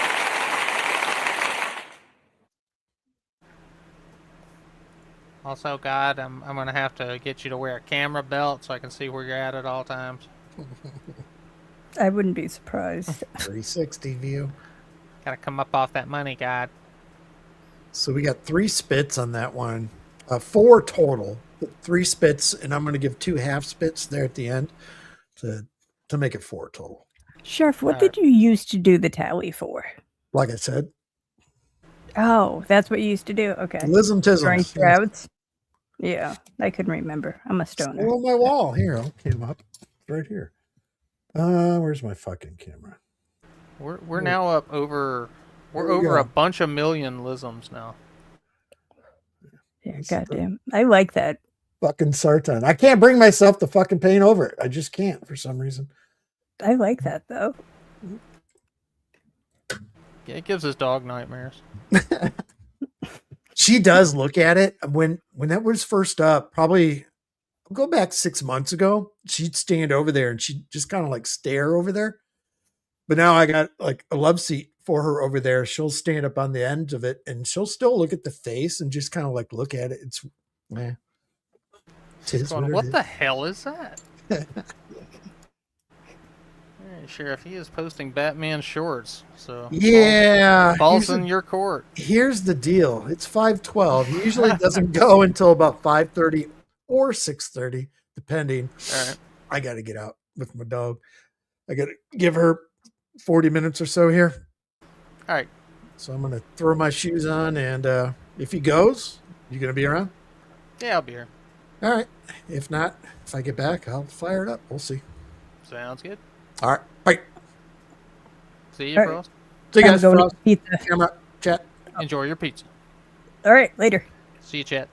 Also, God, I'm going to have to get you to wear a camera belt so I can see where you're at all times. I wouldn't be surprised. 360 view. Got to come up off that money, God. So we got 3 spits on that one. 4 total. 3 spits, and I'm going to give 2 half spits there at the end to make it 4 total. Sheriff, what did you used to do the tally for? Like I said. Oh, that's what you used to do? Okay. Lism tism. Drawing shrouds? Yeah, I couldn't remember. I'm a stoner. Still on my wall. Here, I'll cam up. Right here. Where's my fucking camera? We're now up over... We're over a bunch of million lisms now. Yeah, goddamn. I like that. Fucking Sartan. I can't bring myself to fucking paint over it. I just can't for some reason. I like that, though. Yeah, it gives his dog nightmares. She does look at it. When that was first up, probably, I'll go back 6 months ago, she'd stand over there and she'd just kind of like stare over there. But now I got like a love seat for her over there. She'll stand up on the end of it and she'll still look at the face and just kind of like look at it. It's, Tis Going, what it what is. the hell is that? Hey, Sheriff, he is posting Batman shorts. So Yeah. balls in your court. Here's the deal. It's 5:12. He usually doesn't go until about 5:30 or 6:30, depending. All right. I got to get out with my dog. I got to give her 40 minutes or so here. All right. So I'm going to throw my shoes on, and if he goes, you going to be around? Yeah, I'll be here. All right. If not, if I get back, I'll fire it up. We'll see. Sounds good. All right. Bye. See you, All right. Frost. See you I'm guys. going to Frost. eat pizza. Camera. Chat. Enjoy your pizza. All right, later. See you, chat.